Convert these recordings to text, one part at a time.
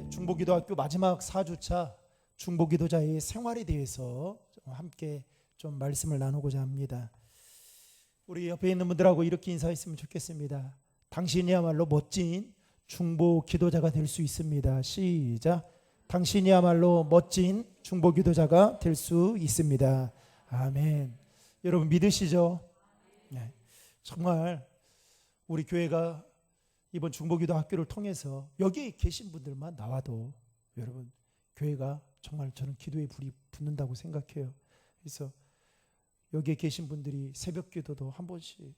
중보기도학교 마지막 4주차 중보기도자의 생활에 대해서 함께 좀 말씀을 나누고자 합니다. 우리 옆에 있는 분들하고 이렇게 인사했으면 좋겠습니다. 당신이야말로 멋진 중보기도자가 될 수 있습니다. 시작. 당신이야말로 멋진 중보기도자가 될 수 있습니다. 아멘. 여러분 믿으시죠? 네. 정말 우리 교회가 이번 중보기도 학교를 통해서 여기 계신 분들만 나와도 여러분 교회가 정말 저는 기도에 불이 붙는다고 생각해요. 그래서 여기에 계신 분들이 새벽 기도도 한 번씩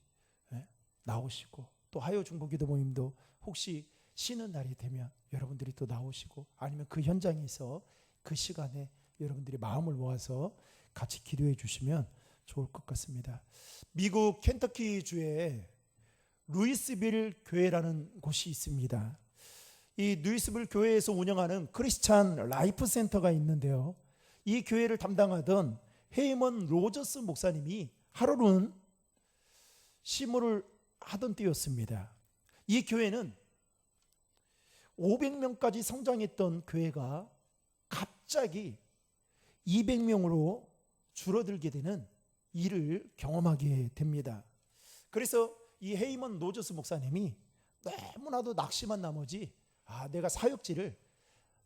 나오시고 또 하요 중보기도 모임도 혹시 쉬는 날이 되면 여러분들이 또 나오시고 아니면 그 현장에서 그 시간에 여러분들이 마음을 모아서 같이 기도해 주시면 좋을 것 같습니다. 미국 켄터키 주에 루이스빌 교회라는 곳이 있습니다. 이 루이스빌 교회에서 운영하는 크리스찬 라이프 센터가 있는데요. 이 교회를 담당하던 헤이먼 로저스 목사님이 하루는 시무를 하던 때였습니다. 이 교회는 500명까지 성장했던 교회가 갑자기 200명으로 줄어들게 되는 일을 경험하게 됩니다. 그래서 이 헤이먼 로저스 목사님이 너무나도 낙심한 나머지 내가 사역지를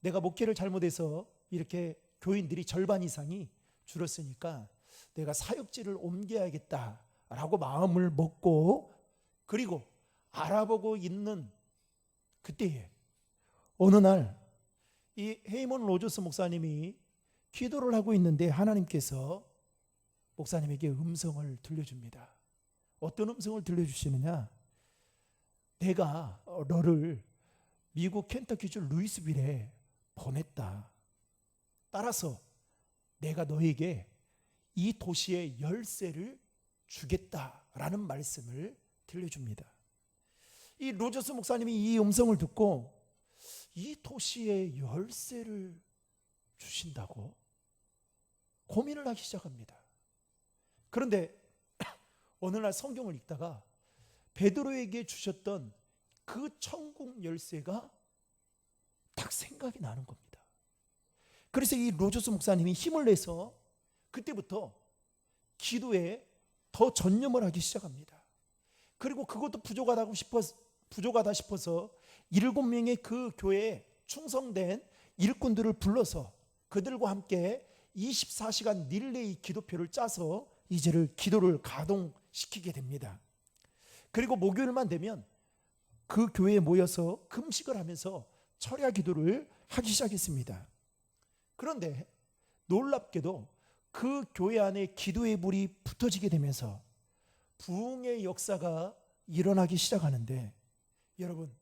내가 목회를 잘못해서 이렇게 교인들이 절반 이상이 줄었으니까 내가 사역지를 옮겨야겠다라고 마음을 먹고 그리고 알아보고 있는 그때에 어느 날 이 헤이먼 로저스 목사님이 기도를 하고 있는데 하나님께서 목사님에게 음성을 들려줍니다. 어떤 음성을 들려주시느냐? 내가 너를 미국 켄터키주 루이스빌에 보냈다. 따라서 내가 너에게 이 도시의 열쇠를 주겠다라는 말씀을 들려줍니다. 이 로저스 목사님이 이 음성을 듣고 이 도시의 열쇠를 주신다고 고민을 하기 시작합니다. 그런데 어느 날 성경을 읽다가 베드로에게 주셨던 그 천국 열쇠가 딱 생각이 나는 겁니다. 그래서 이 로저스 목사님이 힘을 내서 그때부터 기도에 더 전념을 하기 시작합니다. 그리고 그것도 부족하다 싶어서 7명의 그 교회에 충성된 일꾼들을 불러서 그들과 함께 24시간 릴레이 기도표를 짜서 이제를 기도를 가동시키게 됩니다. 그리고 목요일만 되면 그 교회에 모여서 금식을 하면서 철야 기도를 하기 시작했습니다. 그런데 놀랍게도 그 교회 안에 기도의 불이 붙어지게 되면서 부흥의 역사가 일어나기 시작하는데 여러분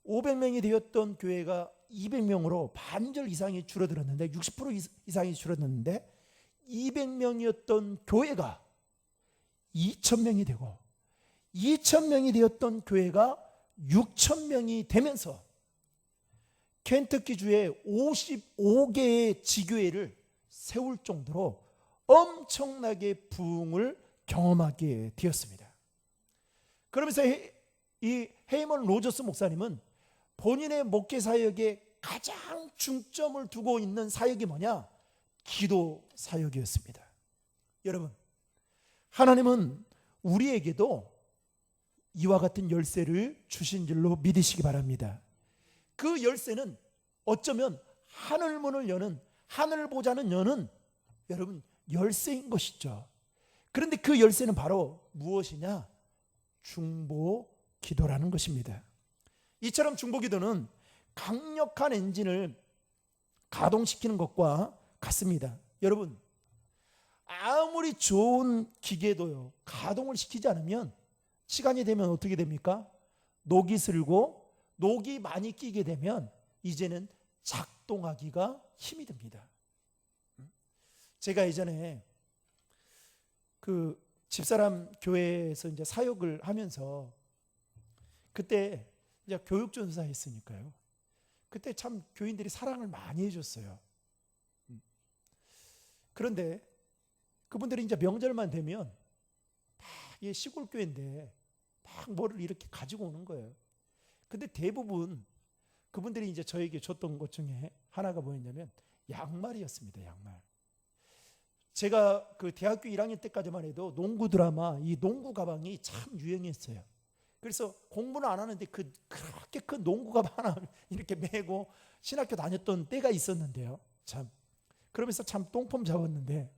500명이 되었던 교회가 200명으로 반절 이상이 줄어들었는데 60% 이상이 줄어들었는데 200명이었던 교회가 2,000명이 되고 2,000명이 되었던 교회가 6,000명이 되면서 켄터키주에 55개의 지교회를 세울 정도로 엄청나게 부흥을 경험하게 되었습니다. 그러면서 이 헤이먼 로저스 목사님은 본인의 목회 사역에 가장 중점을 두고 있는 사역이 뭐냐? 기도 사역이었습니다. 여러분, 하나님은 우리에게도 이와 같은 열쇠를 주신 줄로 믿으시기 바랍니다. 그 열쇠는 어쩌면 하늘문을 여는 하늘 보좌는 여는 여러분 열쇠인 것이죠. 그런데 그 열쇠는 바로 무엇이냐? 중보 기도라는 것입니다. 이처럼 중보 기도는 강력한 엔진을 가동시키는 것과 같습니다. 여러분 아무리 좋은 기계도요 가동을 시키지 않으면 시간이 되면 어떻게 됩니까? 녹이 슬고 녹이 많이 끼게 되면 이제는 작동하기가 힘이 듭니다. 제가 예전에 그 집사람 교회에서 이제 사역을 하면서 그때 이제 교육전사 했으니까요. 그때 참 교인들이 사랑을 많이 해줬어요. 그런데 그분들이 이제 명절만 되면 막 시골 교회인데 막 뭐를 이렇게 가지고 오는 거예요. 근데 대부분 그분들이 이제 저에게 줬던 것 중에 하나가 뭐였냐면 양말이었습니다. 양말. 제가 그 대학교 1학년 때까지만 해도 농구 드라마 이 농구 가방이 참 유행했어요. 그래서 공부는 안 하는데 그렇게 큰 농구 가방 하나 이렇게 메고 신학교 다녔던 때가 있었는데요. 참 그러면서 참 똥폼 잡았는데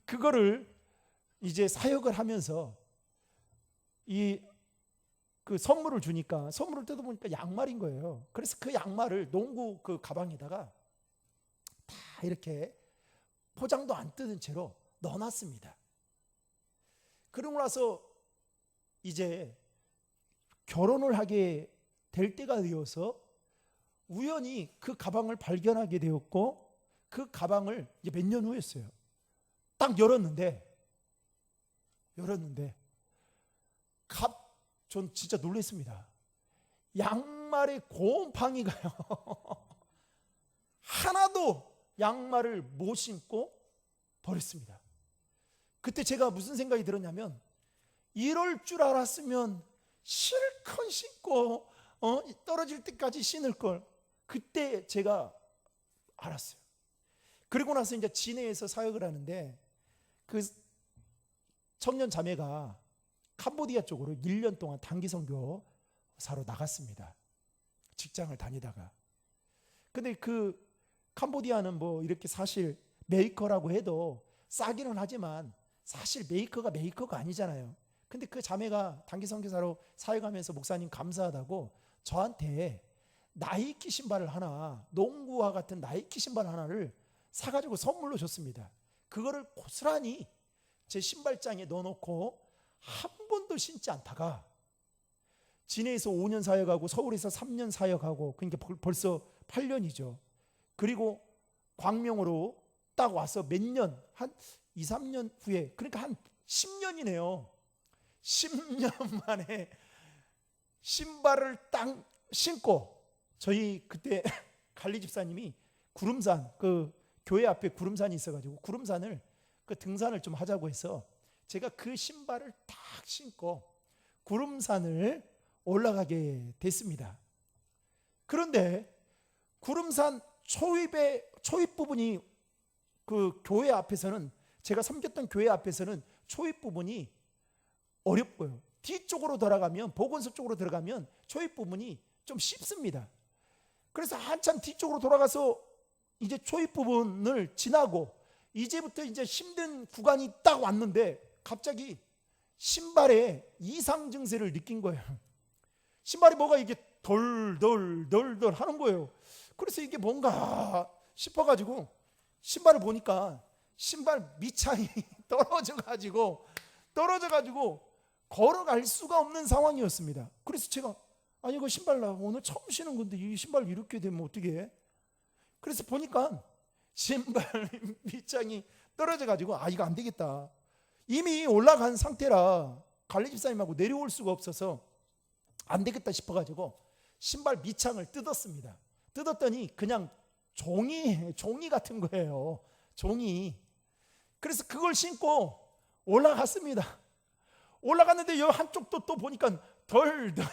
그거를 이제 사역을 하면서 이 그 선물을 주니까 선물을 뜯어보니까 양말인 거예요. 그래서 그 양말을 농구 그 가방에다가 다 이렇게 포장도 안 뜯은 채로 넣어놨습니다. 그러고 나서 이제 결혼을 하게 될 때가 되어서 우연히 그 가방을 발견하게 되었고 그 가방을 이제 몇 년 후였어요. 딱 열었는데 전 진짜 놀랐습니다. 양말에 곰팡이가요. 하나도 양말을 못 신고 버렸습니다. 그때 제가 무슨 생각이 들었냐면 이럴 줄 알았으면 실컷 신고 떨어질 때까지 신을 걸. 그때 제가 알았어요. 그리고 나서 이제 진해에서 사역을 하는데 그 청년 자매가 캄보디아 쪽으로 1년 동안 단기 선교사로 나갔습니다. 직장을 다니다가. 근데 그 캄보디아는 뭐 이렇게 사실 메이커라고 해도 싸기는 하지만 사실 메이커가 아니잖아요. 근데 그 자매가 단기 선교사로 사역하면서 목사님 감사하다고 저한테 나이키 신발을 하나, 농구화 같은 나이키 신발 하나를 사가지고 선물로 줬습니다. 그거를 고스란히 제 신발장에 넣어놓고 한 번도 신지 않다가 진해에서 5년 사역하고 서울에서 3년 사역하고 그러니까 벌써 8년이죠. 그리고 광명으로 딱 와서 몇 년, 한 2, 3년 후에 그러니까 한 10년이네요. 10년 만에 신발을 딱 신고 저희 그때 관리 집사님이 구름산 그 교회 앞에 구름산이 있어가지고 구름산을 그 등산을 좀 하자고 해서 제가 그 신발을 딱 신고 구름산을 올라가게 됐습니다. 그런데 구름산 초입 부분이 그 교회 앞에서는 제가 섬겼던 교회 앞에서는 초입 부분이 어렵고요. 뒤쪽으로 돌아가면 보건소 쪽으로 들어가면 초입 부분이 좀 쉽습니다. 그래서 한참 뒤쪽으로 돌아가서 이제 초입 부분을 지나고 이제부터 이제 힘든 구간이 딱 왔는데 갑자기 신발에 이상 증세를 느낀 거예요. 신발이 뭐가 이게 덜덜 하는 거예요. 그래서 이게 뭔가 싶어가지고 신발을 보니까 신발 밑창이 떨어져가지고 걸어갈 수가 없는 상황이었습니다. 그래서 제가 아니 이거 신발 나 오늘 처음 신은 건데 이 신발 이렇게 되면 어떻게 해? 그래서 보니까 신발 밑창이 떨어져가지고 이거 안 되겠다. 이미 올라간 상태라 관리 집사님하고 내려올 수가 없어서 안 되겠다 싶어가지고 신발 밑창을 뜯었습니다. 뜯었더니 그냥 종이 같은 거예요. 종이. 그래서 그걸 신고 올라갔습니다. 올라갔는데 여 한쪽도 또 보니까 덜덜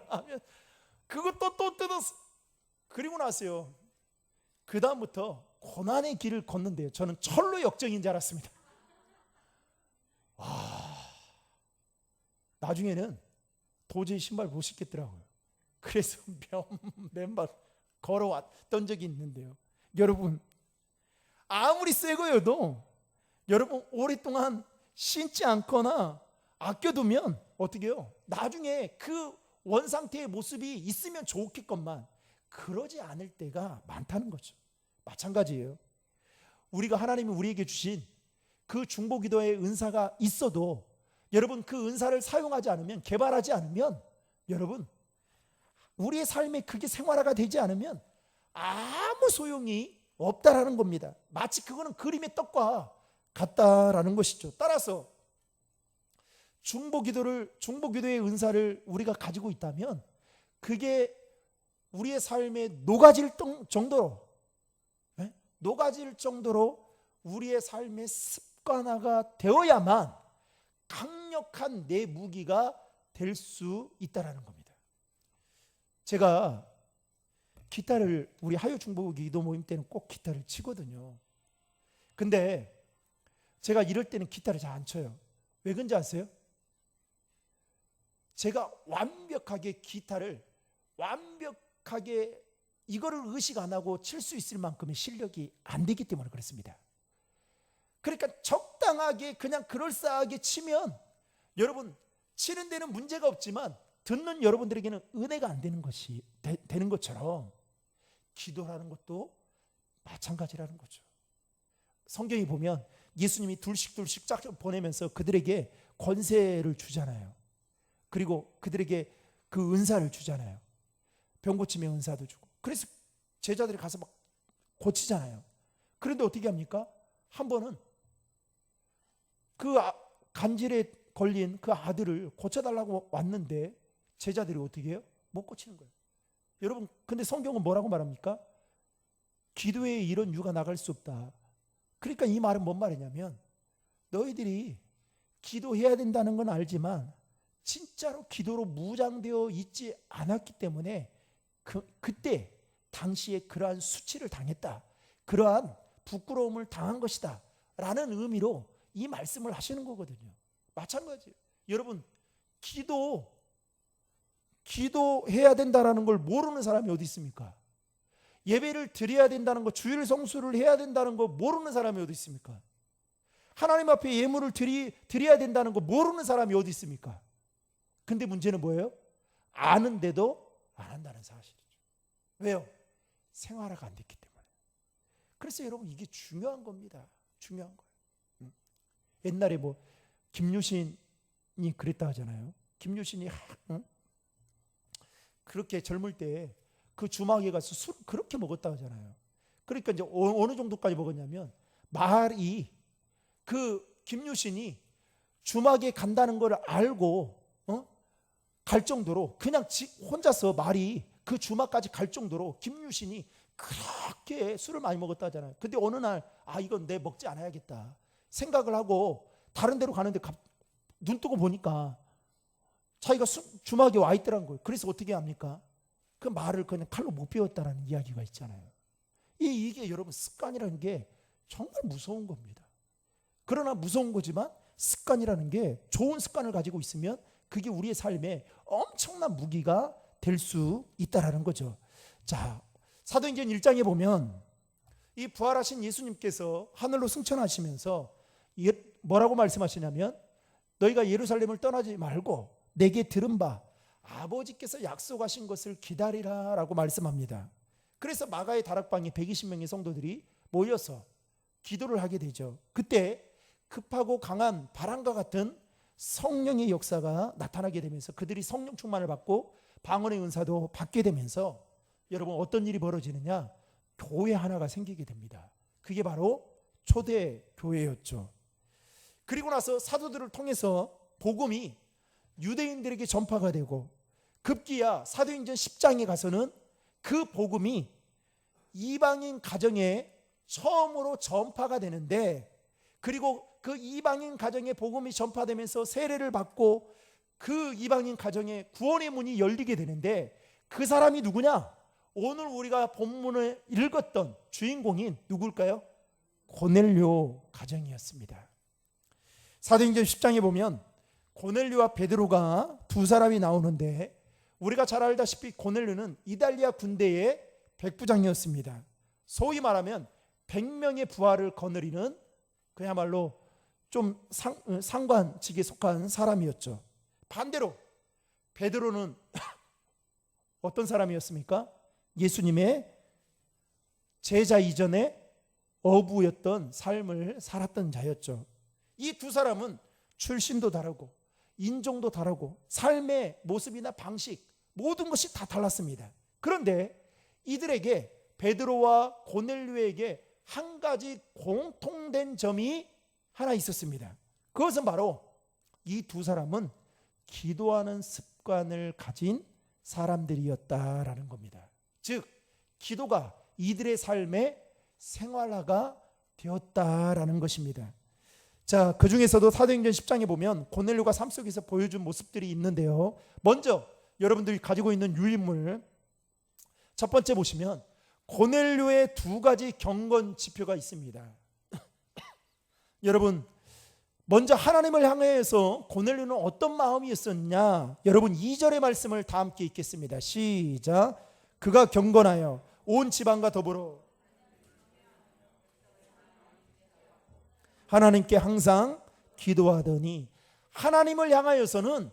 하면 그것도 또 뜯었어. 그리고 나서요. 그 다음부터 고난의 길을 걷는데요. 저는 철로 역정인 줄 알았습니다. 나중에는 도저히 신발 못 신겠더라고요. 그래서 맨발 걸어왔던 적이 있는데요. 여러분 아무리 새 거여도 여러분 오랫동안 신지 않거나 아껴두면 어떻게 해요? 나중에 그 원상태의 모습이 있으면 좋겠건만 그러지 않을 때가 많다는 거죠. 마찬가지예요. 우리가 하나님이 우리에게 주신 그 중보기도의 은사가 있어도 여러분 그 은사를 사용하지 않으면 개발하지 않으면 여러분 우리의 삶에 그게 생활화가 되지 않으면 아무 소용이 없다라는 겁니다. 마치 그거는 그림의 떡과 같다라는 것이죠. 따라서 중보기도의 은사를 우리가 가지고 있다면 그게 우리의 삶에 녹아질 정도로 우리의 삶의 습관화가 되어야만 강력한 내 무기가 될 수 있다라는 겁니다. 제가 기타를 우리 하요 중보 기도 모임 때는 꼭 기타를 치거든요. 근데 제가 이럴 때는 기타를 잘 안 쳐요. 왜 그런지 아세요? 제가 완벽하게 기타를 완벽하게 이거를 의식 안 하고 칠 수 있을 만큼의 실력이 안 되기 때문에 그렇습니다. 그러니까 적당하게 그냥 그럴싸하게 치면 여러분 치는 데는 문제가 없지만 듣는 여러분들에게는 은혜가 안 되는 것이 되는 것처럼 기도라는 것도 마찬가지라는 거죠. 성경에 보면 예수님이 둘씩 쫙 보내면서 그들에게 권세를 주잖아요. 그리고 그들에게 그 은사를 주잖아요. 병 고침의 은사도 주고. 그래서 제자들이 가서 막 고치잖아요. 그런데 어떻게 합니까? 한 번은 그 간질에 걸린 그 아들을 고쳐달라고 왔는데 제자들이 어떻게 해요? 못 고치는 거예요. 여러분, 근데 성경은 뭐라고 말합니까? 기도에 이런 유가 나갈 수 없다. 그러니까 이 말은 뭔 말이냐면 너희들이 기도해야 된다는 건 알지만 진짜로 기도로 무장되어 있지 않았기 때문에 그때 당시에 그러한 수치를 당했다. 그러한 부끄러움을 당한 것이다. 라는 의미로 이 말씀을 하시는 거거든요. 마찬가지예요. 여러분, 기도해야 된다는 걸 모르는 사람이 어디 있습니까? 예배를 드려야 된다는 거, 주일 성수를 해야 된다는 거 모르는 사람이 어디 있습니까? 하나님 앞에 예물을 드려야 된다는 거 모르는 사람이 어디 있습니까? 근데 문제는 뭐예요? 아는데도 안 한다는 사실이죠. 왜요? 생활화가 안 됐기 때문에. 그래서 여러분 이게 중요한 겁니다. 중요한 거예요. 옛날에 뭐 김유신이 그랬다 하잖아요. 김유신이 그렇게 젊을 때 그 주막에 가서 술 그렇게 먹었다 하잖아요. 그러니까 이제 어느 정도까지 먹었냐면 말이 그 김유신이 주막에 간다는 걸 알고 갈 정도로 그냥 혼자서 말이 그 주막까지 갈 정도로 김유신이 그렇게 술을 많이 먹었다 하잖아요. 근데 어느 날 이건 내 먹지 않아야겠다 생각을 하고 다른 데로 가는데 눈 뜨고 보니까 자기가 주막에 와 있더라는 거예요. 그래서 어떻게 합니까? 그 말을 그냥 칼로 못 베었다라는 이야기가 있잖아요. 이게 여러분 습관이라는 게 정말 무서운 겁니다. 그러나 무서운 거지만 습관이라는 게 좋은 습관을 가지고 있으면 그게 우리의 삶에 엄청난 무기가 될 수 있다라는 거죠. 자, 사도행전 1장에 보면 이 부활하신 예수님께서 하늘로 승천하시면서 뭐라고 말씀하시냐면 너희가 예루살렘을 떠나지 말고 내게 들은 바 아버지께서 약속하신 것을 기다리라 라고 말씀합니다. 그래서 마가의 다락방에 120명의 성도들이 모여서 기도를 하게 되죠. 그때 급하고 강한 바람과 같은 성령의 역사가 나타나게 되면서 그들이 성령 충만을 받고 방언의 은사도 받게 되면서 여러분 어떤 일이 벌어지느냐? 교회 하나가 생기게 됩니다. 그게 바로 초대 교회였죠. 그리고 나서 사도들을 통해서 복음이 유대인들에게 전파가 되고 급기야 사도행전 10장에 가서는 그 복음이 이방인 가정에 처음으로 전파가 되는데 그리고 그 이방인 가정에 복음이 전파되면서 세례를 받고 그 이방인 가정에 구원의 문이 열리게 되는데 그 사람이 누구냐? 오늘 우리가 본문을 읽었던 주인공인 누굴까요? 고넬료 가정이었습니다. 사도행전 10장에 보면 고넬료와 베드로가 두 사람이 나오는데 우리가 잘 알다시피 고넬료는 이달리아 군대의 백부장이었습니다. 소위 말하면 100명의 부하를 거느리는 그야말로 좀 상관직에 속한 사람이었죠. 반대로 베드로는 어떤 사람이었습니까? 예수님의 제자 이전에 어부였던 삶을 살았던 자였죠. 이 두 사람은 출신도 다르고 인종도 다르고 삶의 모습이나 방식 모든 것이 다 달랐습니다. 그런데 이들에게 베드로와 고넬료에게 한 가지 공통된 점이 하나 있었습니다. 그것은 바로 이 두 사람은 기도하는 습관을 가진 사람들이었다라는 겁니다. 즉 기도가 이들의 삶의 생활화가 되었다라는 것입니다. 자, 그 중에서도 사도행전 10장에 보면 고넬료가 삶 속에서 보여준 모습들이 있는데요. 먼저 여러분들이 가지고 있는 유인물 첫 번째 보시면 고넬료의 두 가지 경건 지표가 있습니다. 여러분, 먼저 하나님을 향해서 고넬료는 어떤 마음이었었냐? 여러분 2절의 말씀을 다 함께 읽겠습니다. 시작. 그가 경건하여 온 지방과 더불어 하나님께 항상 기도하더니, 하나님을 향하여서는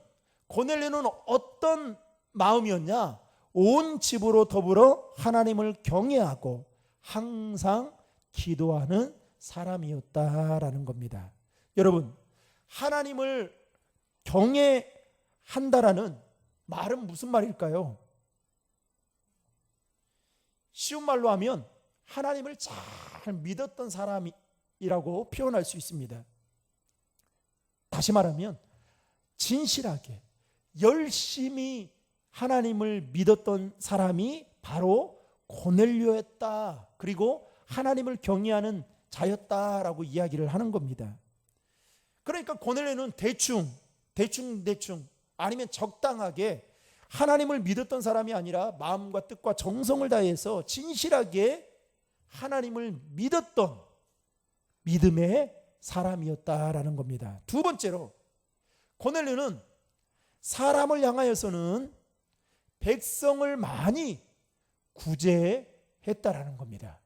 고넬료는 어떤 마음이었냐? 온 집으로 더불어 하나님을 경외하고 항상 기도하는 사람이었다라는 겁니다. 여러분, 하나님을 경외한다라는 말은 무슨 말일까요? 쉬운 말로 하면 하나님을 잘 믿었던 사람이라고 표현할 수 있습니다. 다시 말하면 진실하게 열심히 하나님을 믿었던 사람이 바로 고넬료였다. 그리고 하나님을 경외하는 자였다라고 이야기를 하는 겁니다. 그러니까 고넬료는 대충 아니면 적당하게 하나님을 믿었던 사람이 아니라 마음과 뜻과 정성을 다해서 진실하게 하나님을 믿었던 믿음의 사람이었다라는 겁니다. 두 번째로, 고넬료는 사람을 향하여서는 백성을 많이 구제했다라는 겁니다.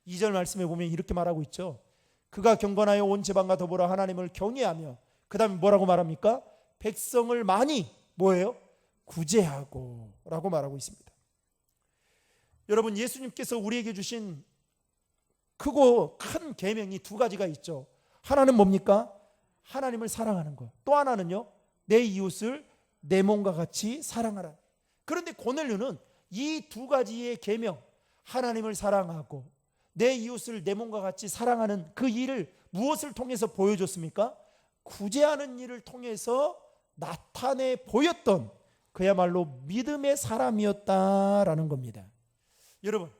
2절 말씀에 보면 이렇게 말하고 있죠. 그가 경건하여 온 지방과 더불어 하나님을 경외하며, 그 다음에 뭐라고 말합니까? 백성을 많이 뭐예요? 구제하고 라고 말하고 있습니다. 여러분, 예수님께서 우리에게 주신 크고 큰 계명이 두 가지가 있죠. 하나는 뭡니까? 하나님을 사랑하는 것. 또 하나는요, 내 이웃을 내 몸과 같이 사랑하라. 그런데 고넬료는 이 두 가지의 계명, 하나님을 사랑하고 내 이웃을 내 몸과 같이 사랑하는 그 일을 무엇을 통해서 보여줬습니까? 구제하는 일을 통해서 나타내 보였던 그야말로 믿음의 사람이었다라는 겁니다. 여러분,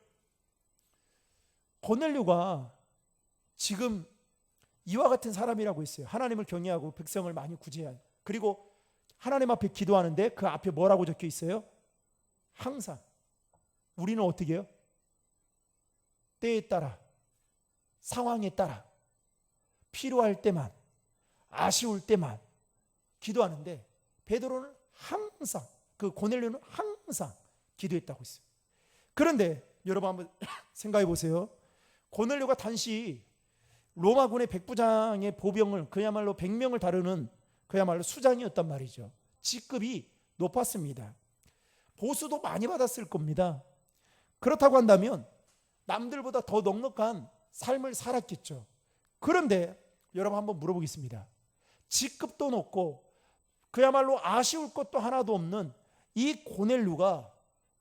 고넬료가 지금 이와 같은 사람이라고 했어요. 하나님을 경외하고 백성을 많이 구제하고, 그리고 하나님 앞에 기도하는데 그 앞에 뭐라고 적혀 있어요? 항상. 우리는 어떻게 해요? 때에 따라, 상황에 따라, 필요할 때만, 아쉬울 때만 기도하는데, 베드로는 항상, 그 고넬료는 항상 기도했다고 했어요. 그런데 여러분 한번 생각해 보세요. 고넬료가 단시 로마군의 백부장의 보병을, 그야말로 100명을 다루는 그야말로 수장이었단 말이죠. 직급이 높았습니다. 보수도 많이 받았을 겁니다. 그렇다고 한다면 남들보다 더 넉넉한 삶을 살았겠죠. 그런데 여러분 한번 물어보겠습니다. 직급도 높고 그야말로 아쉬울 것도 하나도 없는 이 고넬료가,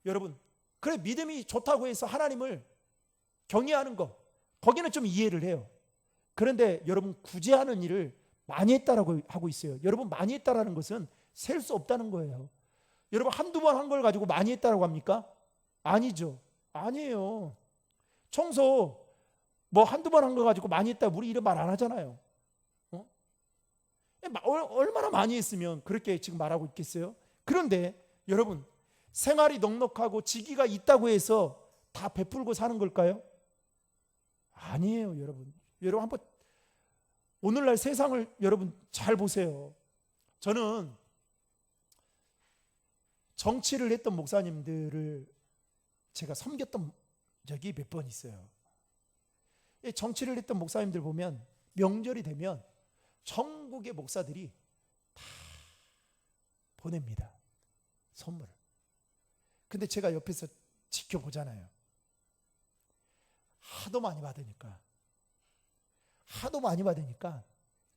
여러분, 그래 믿음이 좋다고 해서 하나님을 경외하는 것, 거기는 좀 이해를 해요. 그런데 여러분, 구제하는 일을 많이 했다라고 하고 있어요. 여러분, 많이 했다라는 것은 셀 수 없다는 거예요. 여러분, 한두 번 한 걸 가지고 많이 했다라고 합니까? 아니죠. 아니에요. 청소 뭐 한두 번 한 거 가지고 많이 했다, 우리 이런 말 안 하잖아요. 얼마나 많이 했으면 그렇게 지금 말하고 있겠어요? 그런데 여러분, 생활이 넉넉하고 지기가 있다고 해서 다 베풀고 사는 걸까요? 아니에요. 여러분 한번 오늘날 세상을 여러분 잘 보세요. 저는 정치를 했던 목사님들을 제가 섬겼던 적이 몇 번 있어요. 정치를 했던 목사님들 보면 명절이 되면 전국의 목사들이 다 보냅니다. 선물을. 근데 제가 옆에서 지켜보잖아요. 하도 많이 받으니까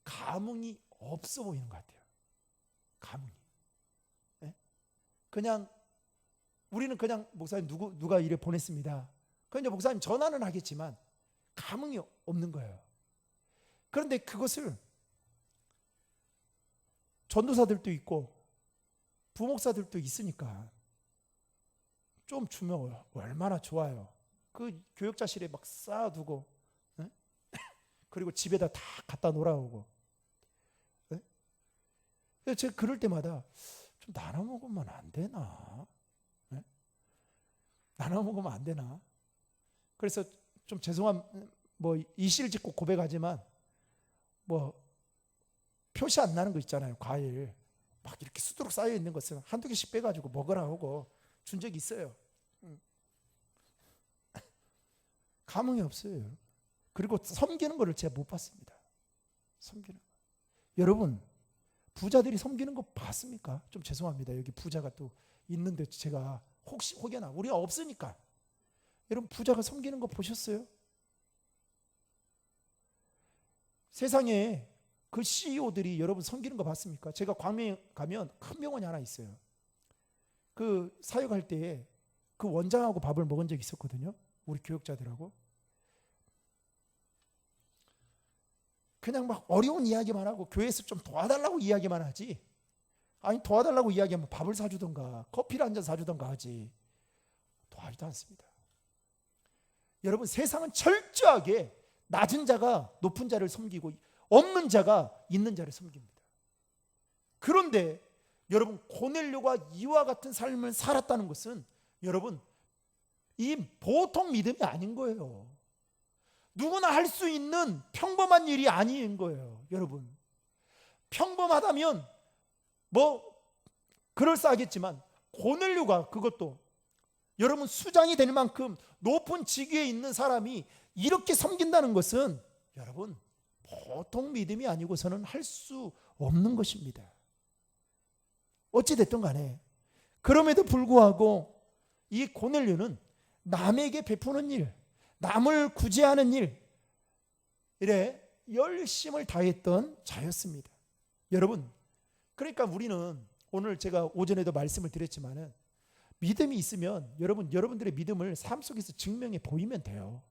감흥이 없어 보이는 것 같아요. 감흥이. 네? 그냥 우리는 그냥 목사님 누가 이래 보냈습니다. 그럼 이제 목사님 전화는 하겠지만 감흥이 없는 거예요. 그런데 그것을 전도사들도 있고 부목사들도 있으니까 좀 주면 얼마나 좋아요. 그 교역자실에 막 쌓아두고, 네? 그리고 집에다 다 갖다 놓아오고. 네? 제가 그럴 때마다 좀 나눠 먹으면 안 되나? 네? 나눠 먹으면 안 되나? 그래서 좀 죄송한 뭐 이실 짓고 고백하지만 뭐 표시 안 나는 거 있잖아요. 과일 막 이렇게 수두룩 쌓여 있는 것을 한두 개씩 빼가지고 먹으라 하고 준 적이 있어요. 감흥이 없어요. 그리고 섬기는 거를 제가 못 봤습니다. 섬기는 거. 여러분 부자들이 섬기는 거 봤습니까? 좀 죄송합니다. 여기 부자가 또 있는데 제가 혹여나 우리가 없으니까 여러분 부자가 섬기는 거 보셨어요? 세상에 그 CEO들이 여러분 섬기는 거 봤습니까? 제가 광명에 가면 큰 병원이 하나 있어요. 그 사역할 때에 그 원장하고 밥을 먹은 적이 있었거든요. 우리 교육자들하고. 그냥 막 어려운 이야기만 하고 교회에서 좀 도와달라고 이야기만 하지. 아니 도와달라고 이야기하면 밥을 사주던가 커피를 한 잔 사주던가 하지. 도와주지도 않습니다. 여러분 세상은 철저하게 낮은 자가 높은 자를 섬기고 없는 자가 있는 자를 섬깁니다. 그런데 여러분 고넬료가 이와 같은 삶을 살았다는 것은 여러분 이 보통 믿음이 아닌 거예요. 누구나 할 수 있는 평범한 일이 아닌 거예요. 여러분 평범하다면 뭐 그럴싸하겠지만 고넬료가 그것도 여러분 수장이 될 만큼 높은 직위에 있는 사람이 이렇게 섬긴다는 것은 여러분 보통 믿음이 아니고서는 할 수 없는 것입니다. 어찌됐든 간에 그럼에도 불구하고 이 고넬료는 남에게 베푸는 일, 남을 구제하는 일, 이래 열심을 다했던 자였습니다. 여러분 그러니까 우리는 오늘 제가 오전에도 말씀을 드렸지만은 믿음이 있으면 여러분들의 믿음을 삶 속에서 증명해 보이면 돼요.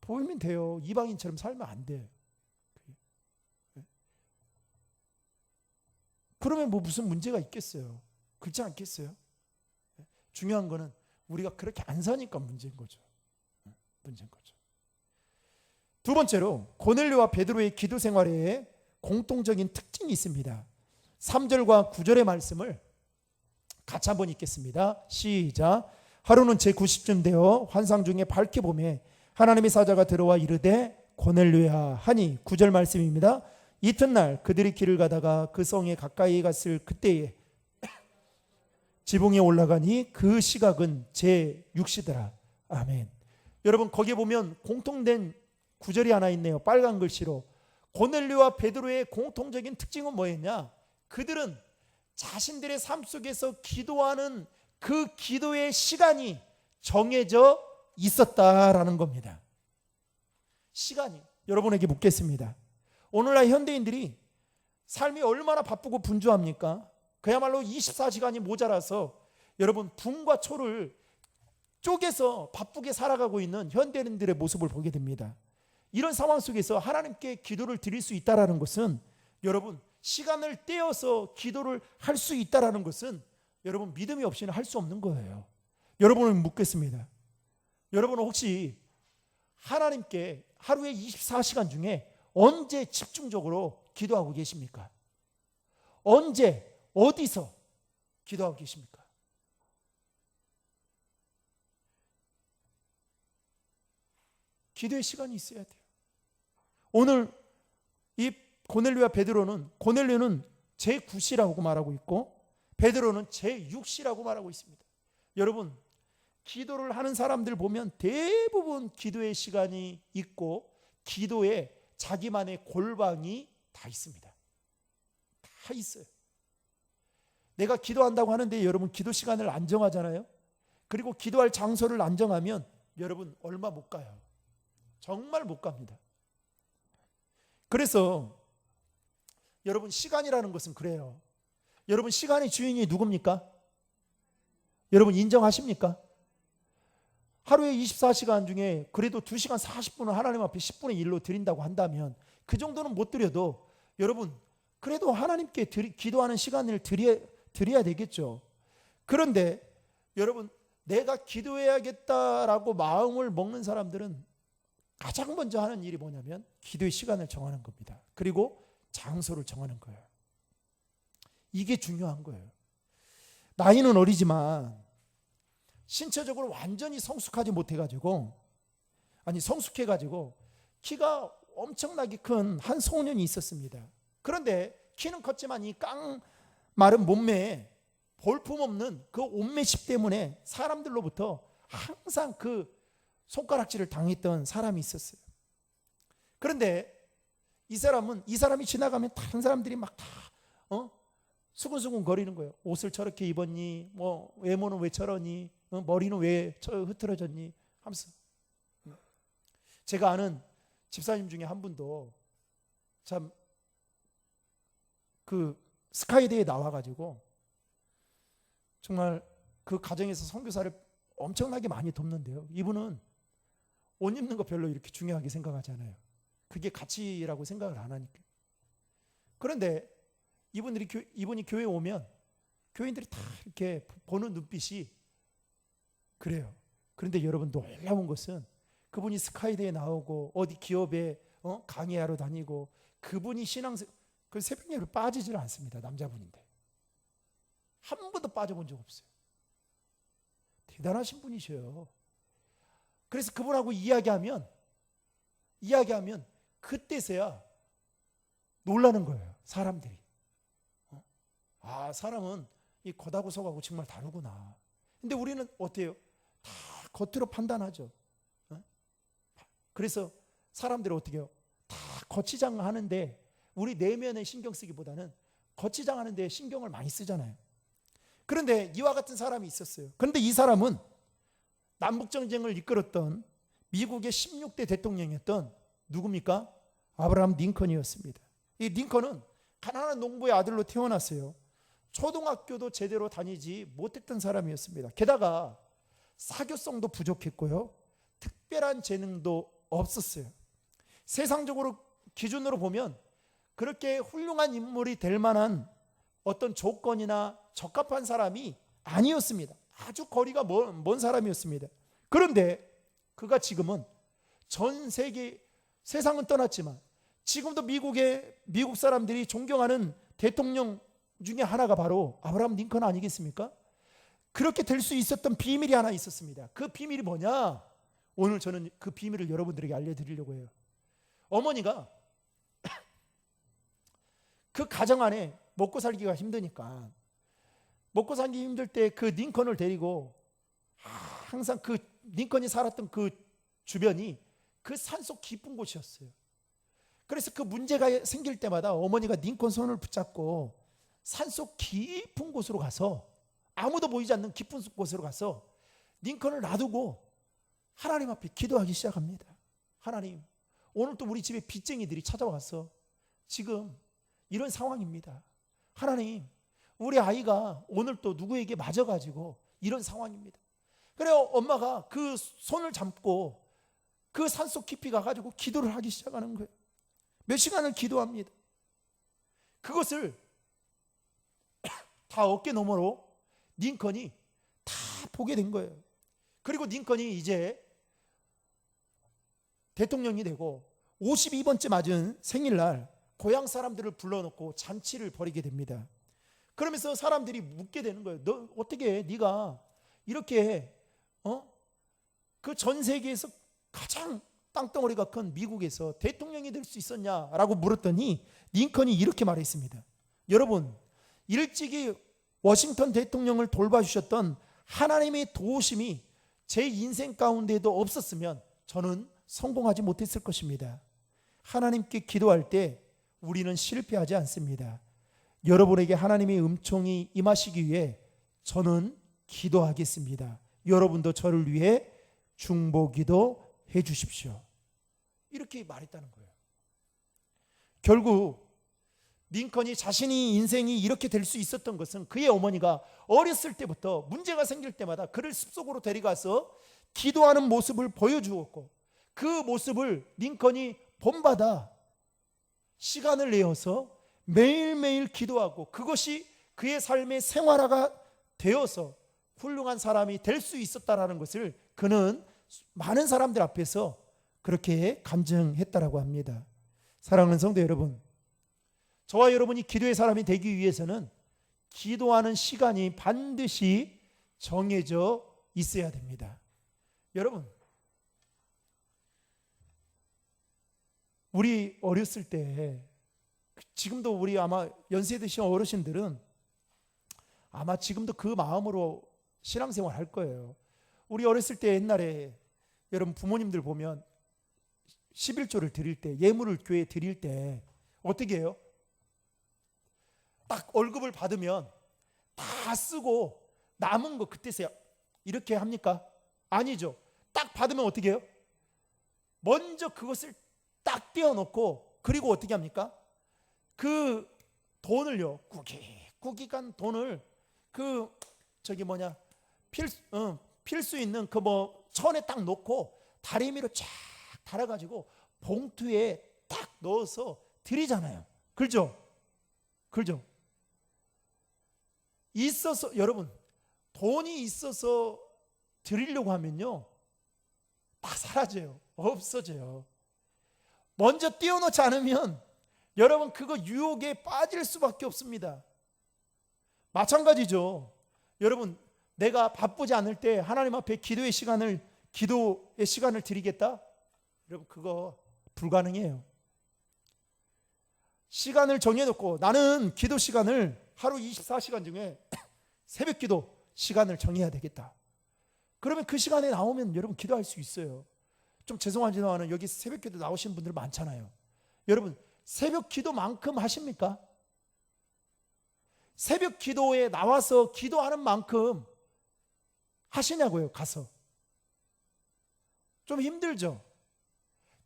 보이면 돼요. 이방인처럼 살면 안 돼. 그러면 뭐 무슨 문제가 있겠어요? 그렇지 않겠어요? 중요한 거는 우리가 그렇게 안 사니까 문제인 거죠. 문제인 거죠. 두 번째로 고넬료와 베드로의 기도 생활에 공통적인 특징이 있습니다. 3절과 9절의 말씀을 같이 한번 읽겠습니다. 시작. 하루는 제90쯤 되어 환상 중에 밝게 보매 하나님의 사자가 들어와 이르되 고넬료야 하니 9절 말씀입니다. 이튿날 그들이 길을 가다가 그 성에 가까이 갔을 그때에 지붕에 올라가니 그 시각은 제6시더라. 아멘. 여러분 거기에 보면 공통된 구절이 하나 있네요. 빨간 글씨로. 고넬료와 베드로의 공통적인 특징은 뭐였냐? 그들은 자신들의 삶 속에서 기도하는 그 기도의 시간이 정해져 있었다라는 겁니다. 시간이. 여러분에게 묻겠습니다. 오늘날 현대인들이 삶이 얼마나 바쁘고 분주합니까? 그야말로 24시간이 모자라서 여러분 붕과 초를 쪼개서 바쁘게 살아가고 있는 현대인들의 모습을 보게 됩니다. 이런 상황 속에서 하나님께 기도를 드릴 수 있다는 것은 여러분 시간을 떼어서 기도를 할 수 있다는 것은 여러분 믿음이 없이는 할 수 없는 거예요. 여러분을 묻겠습니다. 여러분은 혹시 하나님께 하루에 24시간 중에 언제 집중적으로 기도하고 계십니까? 언제 어디서 기도하고 계십니까? 기도의 시간이 있어야 돼요. 오늘 이 고넬료와 베드로는 고넬료는 제9시라고 말하고 있고 베드로는 제6시라고 말하고 있습니다. 여러분 기도를 하는 사람들 보면 대부분 기도의 시간이 있고 기도에 자기만의 골방이 다 있습니다. 다 있어요. 내가 기도한다고 하는데 여러분 기도 시간을 안 정하잖아요. 그리고 기도할 장소를 안 정하면 여러분 얼마 못 가요. 정말 못 갑니다. 그래서 여러분 시간이라는 것은 그래요. 여러분 시간의 주인이 누굽니까? 여러분 인정하십니까? 하루에 24시간 중에 그래도 2시간 40분을 하나님 앞에 10분의 1로 드린다고 한다면 그 정도는 못 드려도 여러분 그래도 하나님께 기도하는 시간을 드려야 되겠죠. 그런데 여러분 내가 기도해야겠다라고 마음을 먹는 사람들은 가장 먼저 하는 일이 뭐냐면 기도의 시간을 정하는 겁니다. 그리고 장소를 정하는 거예요. 이게 중요한 거예요. 나이는 어리지만 신체적으로 완전히 성숙하지 못해가지고, 성숙해가지고 키가 엄청나게 큰 한 소년이 있었습니다. 그런데 키는 컸지만 이 마른 몸매에 볼품없는 그 옷매십 때문에 사람들로부터 항상 그 손가락질을 당했던 사람이 있었어요. 그런데 이 사람이 지나가면 다른 사람들이 막 다 수근수근 거리는 거예요. 옷을 저렇게 입었니? 뭐 외모는 왜 저러니? 머리는 왜 흐트러졌니? 하면서. 제가 아는 집사님 중에 한 분도 참 그 스카이대에 나와가지고 정말 그 가정에서 선교사를 엄청나게 많이 돕는데요. 이분은 옷 입는 거 별로 이렇게 중요하게 생각하지 않아요. 그게 가치라고 생각을 안 하니까. 그런데 이분이 교회에 오면 교인들이 다 이렇게 보는 눈빛이 그래요. 그런데 여러분, 놀라운 것은 그분이 스카이대에 나오고 어디 기업에 강의하러 다니고 그분이 그 새벽 예배를 빠지질 않습니다. 남자분인데 한 번도 빠져본 적 없어요. 대단하신 분이셔요. 그래서 그분하고 이야기하면 그때서야 놀라는 거예요. 사람들이. 사람은 이 겉하고 속하고 정말 다르구나. 근데 우리는 어때요? 다 겉으로 판단하죠. 그래서 사람들이 어떻게 해요? 다 거치장하는데 우리 내면에 신경 쓰기보다는 거치장하는데 신경을 많이 쓰잖아요. 그런데 이와 같은 사람이 있었어요. 그런데 이 사람은 남북전쟁을 이끌었던 미국의 16대 대통령이었던 누굽니까? 아브라함 링컨이었습니다. 이 링컨은 가난한 농부의 아들로 태어났어요. 초등학교도 제대로 다니지 못했던 사람이었습니다. 게다가 사교성도 부족했고요. 특별한 재능도 없었어요. 세상적으로 기준으로 보면 그렇게 훌륭한 인물이 될 만한 어떤 조건이나 적합한 사람이 아니었습니다. 아주 거리가 먼 사람이었습니다. 그런데 그가 지금은 전 세계, 세상은 떠났지만 지금도 미국 사람들이 존경하는 대통령 중에 하나가 바로 아브라함 링컨 아니겠습니까? 그렇게 될 수 있었던 비밀이 하나 있었습니다. 그 비밀이 뭐냐? 오늘 저는 그 비밀을 여러분들에게 알려드리려고 해요. 어머니가 그 가정 안에 먹고 살기가 힘드니까 먹고 살기 힘들 때 그 링컨을 데리고 항상 그 링컨이 살았던 그 주변이 그 산속 깊은 곳이었어요. 그래서 그 문제가 생길 때마다 어머니가 링컨 손을 붙잡고 산속 깊은 곳으로 가서, 아무도 보이지 않는 깊은 곳으로 가서 링컨을 놔두고 하나님 앞에 기도하기 시작합니다. 하나님, 오늘 또 우리 집에 빚쟁이들이 찾아와서 지금 이런 상황입니다. 하나님, 우리 아이가 오늘 또 누구에게 맞아가지고 이런 상황입니다. 그래요. 엄마가 그 손을 잡고 그 산속 깊이 가가지고 기도를 하기 시작하는 거예요. 몇 시간을 기도합니다. 그것을 다 어깨 너머로 링컨이 다 보게 된 거예요. 그리고 링컨이 이제 대통령이 되고 52번째 맞은 생일날 고향 사람들을 불러놓고 잔치를 벌이게 됩니다. 그러면서 사람들이 묻게 되는 거예요. 너 어떻게 네가 이렇게 그 전 세계에서 가장 땅덩어리가 큰 미국에서 대통령이 될 수 있었냐라고 물었더니 링컨이 이렇게 말했습니다. 여러분, 일찍이 워싱턴 대통령을 돌봐주셨던 하나님의 도우심이 제 인생 가운데도 없었으면 저는 성공하지 못했을 것입니다. 하나님께 기도할 때 우리는 실패하지 않습니다. 여러분에게 하나님의 은총이 임하시기 위해 저는 기도하겠습니다. 여러분도 저를 위해 중보기도 해 주십시오. 이렇게 말했다는 거예요. 결국 링컨이 자신이 인생이 이렇게 될 수 있었던 것은 그의 어머니가 어렸을 때부터 문제가 생길 때마다 그를 숲속으로 데려가서 기도하는 모습을 보여주었고, 그 모습을 링컨이 본받아 시간을 내어서 매일매일 기도하고 그것이 그의 삶의 생활화가 되어서 훌륭한 사람이 될 수 있었다라는 것을 그는 많은 사람들 앞에서 그렇게 간증했다라고 합니다. 사랑하는 성도 여러분, 저와 여러분이 기도의 사람이 되기 위해서는 기도하는 시간이 반드시 정해져 있어야 됩니다. 여러분, 우리 어렸을 때, 지금도 우리 아마 연세 드신 어르신들은 아마 지금도 그 마음으로 신앙생활 할 거예요. 우리 어렸을 때 옛날에 여러분 부모님들 보면 11조를 드릴 때, 예물을 교회에 드릴 때 어떻게 해요? 딱 월급을 받으면 다 쓰고 남은 거 그때서야 이렇게 합니까? 아니죠. 딱 받으면 어떻게 해요? 먼저 그것을 딱 떼어놓고, 그리고 어떻게 합니까? 그 돈을요, 꾸깃꾸깃한 돈을 필 수 있는 그 천에 딱 놓고 다리미로 쫙 달아가지고 봉투에 딱 넣어서 드리잖아요. 그렇죠? 그렇죠? 있어서, 여러분, 돈이 있어서 드리려고 하면요, 다 사라져요. 없어져요. 먼저 띄워놓지 않으면 여러분 그거 유혹에 빠질 수밖에 없습니다. 마찬가지죠. 여러분, 내가 바쁘지 않을 때 하나님 앞에 기도의 시간을 드리겠다? 여러분, 그거 불가능해요. 시간을 정해놓고 나는 기도 시간을 하루 24시간 중에 새벽 기도 시간을 정해야 되겠다. 그러면 그 시간에 나오면 여러분 기도할 수 있어요. 좀 죄송하지만 여기 새벽 기도 나오시는 분들 많잖아요. 여러분, 새벽 기도만큼 하십니까? 새벽 기도에 나와서 기도하는 만큼 하시냐고요, 가서. 좀 힘들죠?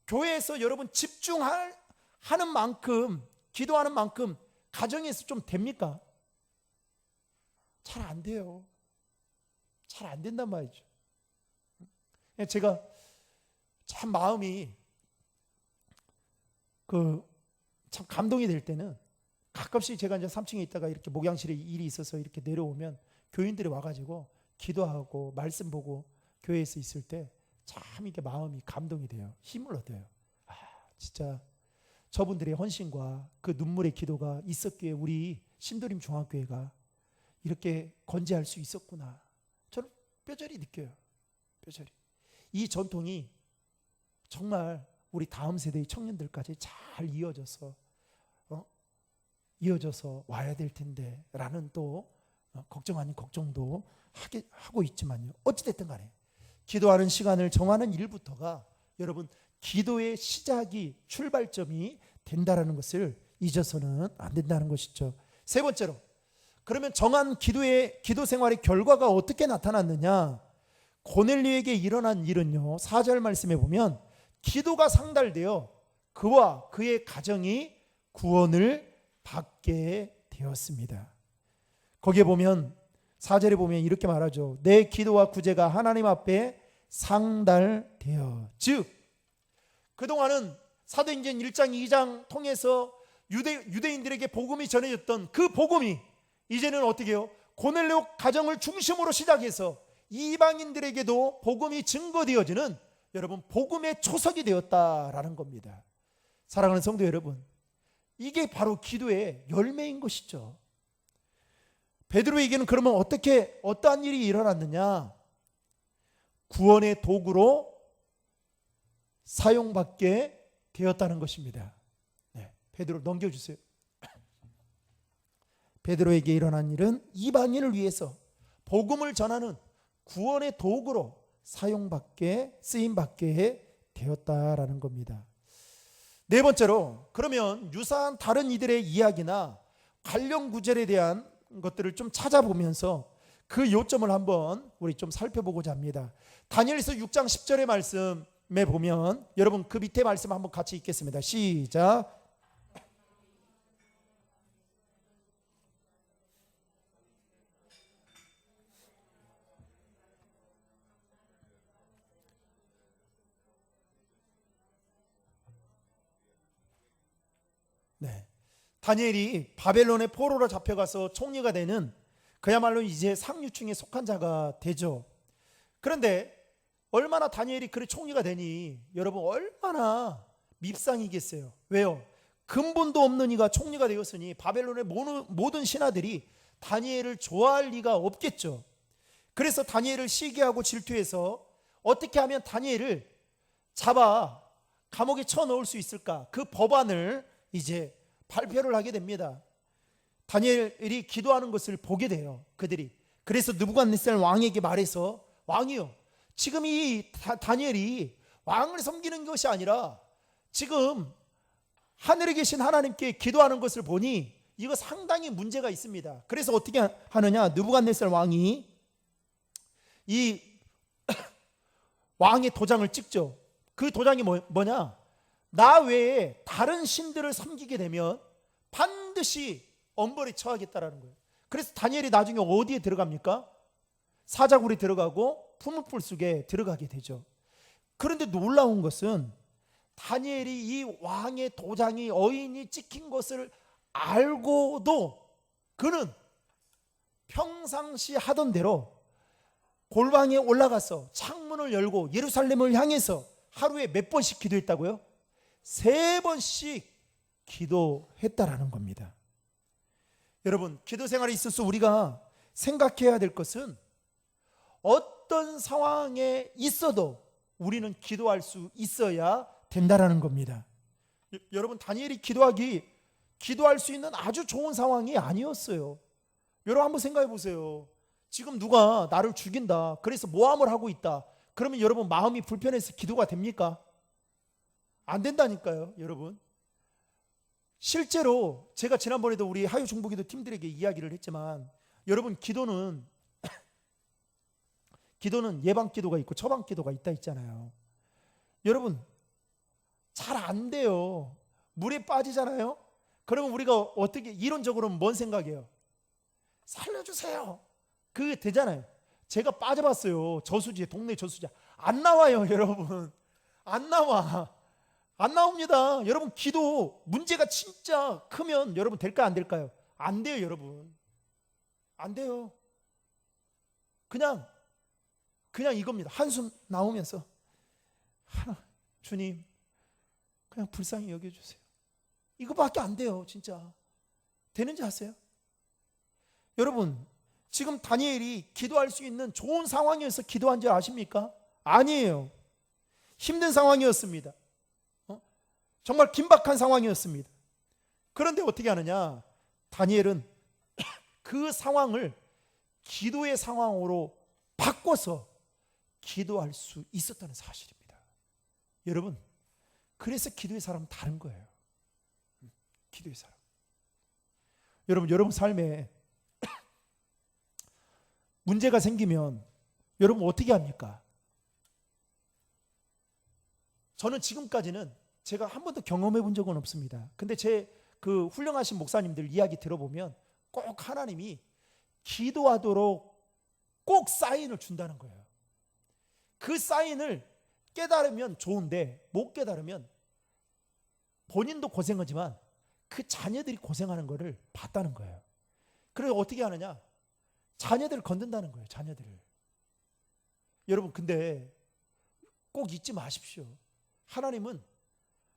교회에서 여러분 집중하는 만큼, 기도하는 만큼 가정에서 좀 됩니까? 잘 안 돼요. 잘 안 된단 말이죠. 제가 참 마음이 참 감동이 될 때는, 가끔씩 제가 이제 3층에 있다가 이렇게 목양실에 일이 있어서 이렇게 내려오면 교인들이 와가지고 기도하고 말씀 보고 교회에서 있을 때 참 이게 마음이 감동이 돼요. 힘을 얻어요. 아, 진짜 저분들의 헌신과 그 눈물의 기도가 있었기에 우리 신도림 중앙교회가 이렇게 건재할 수 있었구나. 저는 뼈저리 느껴요. 뼈저리. 이 전통이 정말 우리 다음 세대의 청년들까지 잘 이어져서 와야 될 텐데 라는 또 걱정 아닌 걱정도 하고 있지만요. 어찌됐든 간에 기도하는 시간을 정하는 일부터가 여러분 기도의 시작이, 출발점이 된다라는 것을 잊어서는 안 된다는 것이죠. 세 번째로, 그러면 정한 기도 생활의 결과가 어떻게 나타났느냐? 고넬료에게 일어난 일은요, 4절 말씀에 보면 기도가 상달되어 그와 그의 가정이 구원을 받게 되었습니다. 거기에 보면 4절에 보면 이렇게 말하죠. 내 기도와 구제가 하나님 앞에 상달되어, 즉 그동안은 사도행전 1장 2장 통해서 유대인들에게 복음이 전해졌던 그 복음이 이제는 어떻게 해요? 고넬료 가정을 중심으로 시작해서 이방인들에게도 복음이 증거되어지는, 여러분, 복음의 초석이 되었다라는 겁니다. 사랑하는 성도 여러분, 이게 바로 기도의 열매인 것이죠. 베드로에게는 그러면 어떠한 일이 일어났느냐? 구원의 도구로 사용받게 되었다는 것입니다. 네, 베드로 넘겨주세요. 베드로에게 일어난 일은 이방인을 위해서 복음을 전하는 구원의 도구로 쓰임받게 되었다라는 겁니다. 네 번째로, 그러면 유사한 다른 이들의 이야기나 관련 구절에 대한 것들을 좀 찾아보면서 그 요점을 한번 우리 좀 살펴보고자 합니다. 다니엘서 6장 10절의 말씀에 보면, 여러분 그 밑에 말씀 한번 같이 읽겠습니다. 시작. 네, 다니엘이 바벨론의 포로로 잡혀가서 총리가 되는, 그야말로 이제 상류층에 속한 자가 되죠. 그런데 얼마나 다니엘이 그래 총리가 되니 여러분 얼마나 밉상이겠어요. 왜요? 근본도 없는 이가 총리가 되었으니 바벨론의 모든 신하들이 다니엘을 좋아할 리가 없겠죠. 그래서 다니엘을 시기하고 질투해서 어떻게 하면 다니엘을 잡아 감옥에 쳐넣을 수 있을까? 그 법안을 이제 발표를 하게 됩니다. 다니엘이 기도하는 것을 보게 돼요, 그들이. 그래서 느부갓네살 왕에게 말해서, 왕이요, 지금 이 다니엘이 왕을 섬기는 것이 아니라 지금 하늘에 계신 하나님께 기도하는 것을 보니 이거 상당히 문제가 있습니다. 그래서 어떻게 하느냐? 느부갓네살 왕이 이 왕의 도장을 찍죠. 그 도장이 뭐냐? 나 외에 다른 신들을 섬기게 되면 반드시 엄벌에 처하겠다라는 거예요. 그래서 다니엘이 나중에 어디에 들어갑니까? 사자굴에 들어가고 풀무불 속에 들어가게 되죠. 그런데 놀라운 것은 다니엘이 이 왕의 도장이 어인이 찍힌 것을 알고도 그는 평상시 하던 대로 골방에 올라가서 창문을 열고 예루살렘을 향해서 하루에 몇 번씩 기도했다고요? 3번씩 기도했다라는 겁니다. 여러분, 기도 생활에 있어서 우리가 생각해야 될 것은 어떤 상황에 있어도 우리는 기도할 수 있어야 된다라는 겁니다. 여러분, 다니엘이 기도할 수 있는 아주 좋은 상황이 아니었어요. 여러분 한번 생각해 보세요. 지금 누가 나를 죽인다, 그래서 모함을 하고 있다, 그러면 여러분 마음이 불편해서 기도가 됩니까? 안 된다니까요, 여러분. 실제로 제가 지난번에도 우리 하유 중보기도 팀들에게 이야기를 했지만, 여러분 기도는 예방 기도가 있고 처방 기도가 있다 했잖아요. 여러분 잘 안 돼요. 물에 빠지잖아요. 그러면 우리가 어떻게 이론적으로는 뭔 생각이에요? 살려주세요. 그게 되잖아요. 제가 빠져봤어요. 저수지에, 동네 저수지. 안 나와요, 여러분. 안 나옵니다. 여러분 기도 문제가 진짜 크면 여러분 될까 안 될까요? 안 돼요, 여러분. 안 돼요. 그냥 이겁니다. 한숨 나오면서 주님 그냥 불쌍히 여겨주세요. 이거밖에 안 돼요. 진짜 되는지 아세요? 여러분 지금 다니엘이 기도할 수 있는 좋은 상황이어서 기도한 줄 아십니까? 아니에요. 힘든 상황이었습니다. 정말 긴박한 상황이었습니다. 그런데 어떻게 하느냐? 다니엘은 그 상황을 기도의 상황으로 바꿔서 기도할 수 있었다는 사실입니다. 여러분, 그래서 기도의 사람은 다른 거예요. 기도의 사람. 여러분 삶에 문제가 생기면 여러분 어떻게 합니까? 저는 지금까지는 제가 한 번도 경험해 본 적은 없습니다. 근데 제 그 훌륭하신 목사님들 이야기 들어보면 꼭 하나님이 기도하도록 꼭 사인을 준다는 거예요. 그 사인을 깨달으면 좋은데 못 깨달으면 본인도 고생하지만 그 자녀들이 고생하는 거를 봤다는 거예요. 그래서 어떻게 하느냐? 자녀들을 건든다는 거예요. 자녀들을. 여러분 근데 꼭 잊지 마십시오. 하나님은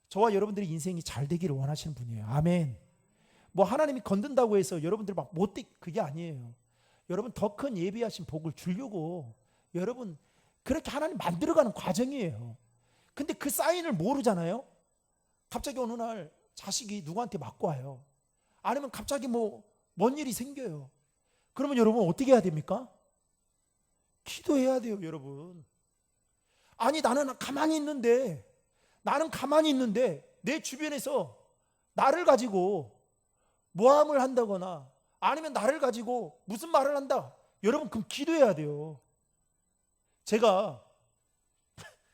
저와 여러분들의 인생이 잘 되기를 원하시는 분이에요. 아멘. 뭐 하나님이 건든다고 해서 여러분들 막 못돼, 그게 아니에요. 여러분 더 큰 예비하신 복을 주려고 여러분 그렇게 하나님 만들어가는 과정이에요. 근데 그 사인을 모르잖아요. 갑자기 어느 날 자식이 누구한테 맞고 와요. 아니면 갑자기 뭔 일이 생겨요. 그러면 여러분 어떻게 해야 됩니까? 기도해야 돼요, 여러분. 아니 나는 가만히 있는데 내 주변에서 나를 가지고 모함을 한다거나 아니면 나를 가지고 무슨 말을 한다. 여러분 그럼 기도해야 돼요. 제가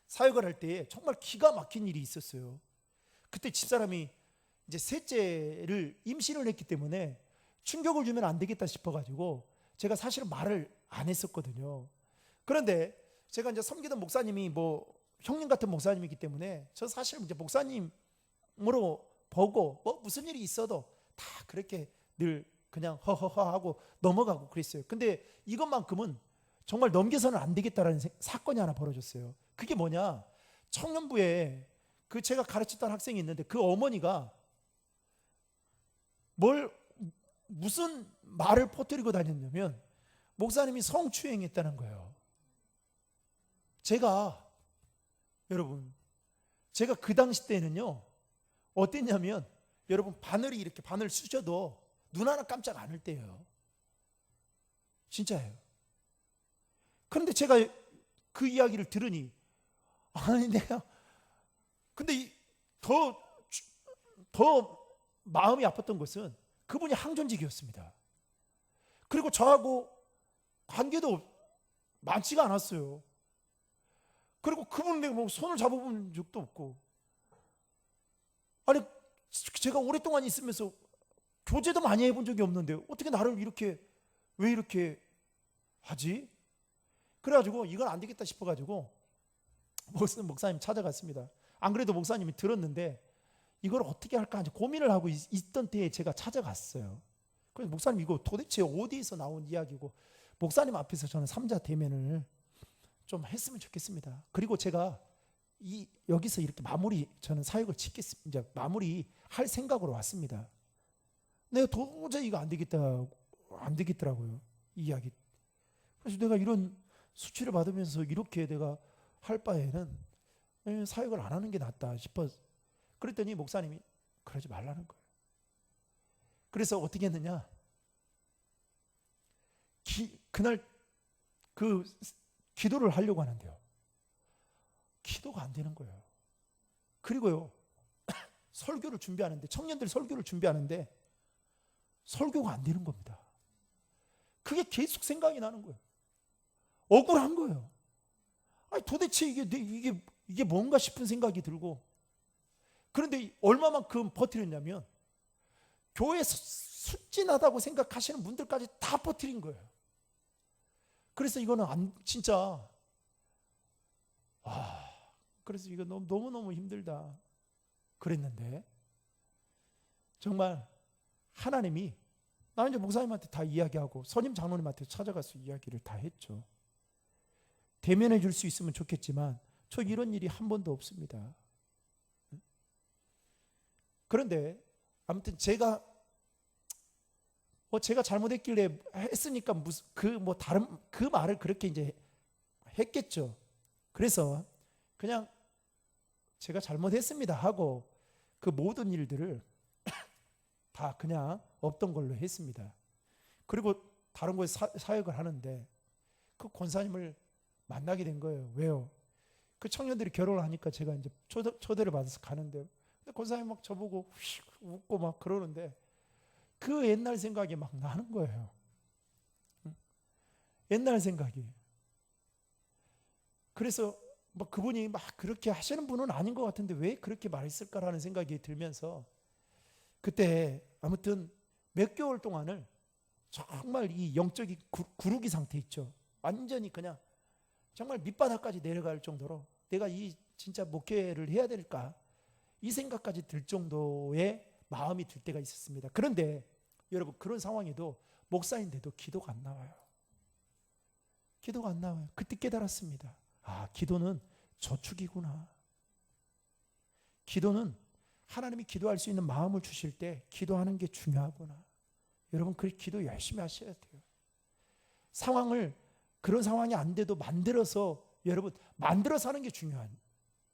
사역을 할 때 정말 기가 막힌 일이 있었어요. 그때 집사람이 이제 셋째를 임신을 했기 때문에 충격을 주면 안 되겠다 싶어가지고 제가 사실은 말을 안 했었거든요. 그런데 제가 이제 섬기던 목사님이 형님 같은 목사님이기 때문에 저 사실 이제 목사님으로 보고 무슨 일이 있어도 다 그렇게 늘 그냥 허허허 하고 넘어가고 그랬어요. 근데 이것만큼은 정말 넘겨서는 안 되겠다라는 사건이 하나 벌어졌어요. 그게 뭐냐? 청년부에 그 제가 가르쳤던 학생이 있는데 그 어머니가 무슨 말을 퍼뜨리고 다녔냐면 목사님이 성추행했다는 거예요. 여러분, 제가 그 당시 때는요, 어땠냐면, 여러분, 바늘이 이렇게 바늘 쑤셔도 눈 하나 깜짝 안 할 때예요. 진짜예요. 그런데 제가 그 이야기를 들으니, 아니, 근데 더 마음이 아팠던 것은 그분이 항전직이었습니다. 그리고 저하고 관계도 많지가 않았어요. 그리고 그분 내가 뭐 손을 잡아본 적도 없고, 아니 제가 오랫동안 있으면서 교제도 많이 해본 적이 없는데 어떻게 나를 왜 이렇게 하지? 그래가지고 이건 안 되겠다 싶어가지고 목사님 찾아갔습니다. 안 그래도 목사님이 들었는데 이걸 어떻게 할까 하고 고민을 하고 있던 때에 제가 찾아갔어요. 그래서 목사님, 이거 도대체 어디에서 나온 이야기고, 목사님 앞에서 저는 삼자 대면을 좀 했으면 좋겠습니다. 그리고 제가 여기서 이렇게 저는 사역을 짓겠습니다. 이제 마무리 할 생각으로 왔습니다. 내가 도저히 이거 안 되겠더라고요, 이 이야기. 그래서 내가 이런 수치를 받으면서 이렇게 내가 할 바에는 사역을 안 하는 게 낫다 싶어서, 그랬더니 목사님이 그러지 말라는 거예요. 그래서 어떻게 했느냐, 그날 그 기도를 하려고 하는데요, 기도가 안 되는 거예요. 그리고요, 설교를 준비하는데, 청년들 설교를 준비하는데 설교가 안 되는 겁니다. 그게 계속 생각이 나는 거예요. 억울한 거예요. 아니 도대체 이게 뭔가 싶은 생각이 들고, 그런데 얼마만큼 버티렸냐면 교회 순진하다고 생각하시는 분들까지 다 버티린 거예요. 그래서 이거는 진짜 그래서 이거 너무너무 힘들다 그랬는데, 정말 하나님이, 나 이제 목사님한테 다 이야기하고 선임 장로님한테 찾아가서 이야기를 다 했죠. 대면해 줄 수 있으면 좋겠지만 저 이런 일이 한 번도 없습니다. 그런데 아무튼 제가 잘못했길래 했으니까 다른 그 말을 그렇게 이제 했겠죠. 그래서 그냥 제가 잘못했습니다 하고 그 모든 일들을 다 그냥 없던 걸로 했습니다. 그리고 다른 곳에 사역을 하는데 그 권사님을 만나게 된 거예요. 왜요? 그 청년들이 결혼을 하니까 제가 이제 초대를 받아서 가는데, 권사님 막 저보고 휙 웃고 막 그러는데 그 옛날 생각이 막 나는 거예요. 옛날 생각이. 그래서 막 그분이 막 그렇게 하시는 분은 아닌 것 같은데 왜 그렇게 말했을까라는 생각이 들면서, 그때 아무튼 몇 개월 동안을 정말 이 영적인 구르기 상태 있죠. 완전히 그냥 정말 밑바닥까지 내려갈 정도로 내가 진짜 목회를 해야 될까, 이 생각까지 들 정도의 마음이 들 때가 있었습니다. 그런데 여러분, 그런 상황에도 목사인데도 기도가 안 나와요. 기도가 안 나와요. 그때 깨달았습니다. 기도는 저축이구나. 기도는 하나님이 기도할 수 있는 마음을 주실 때 기도하는 게 중요하구나. 여러분, 그 기도 열심히 하셔야 돼요. 그런 상황이 안 돼도 만들어서 하는 게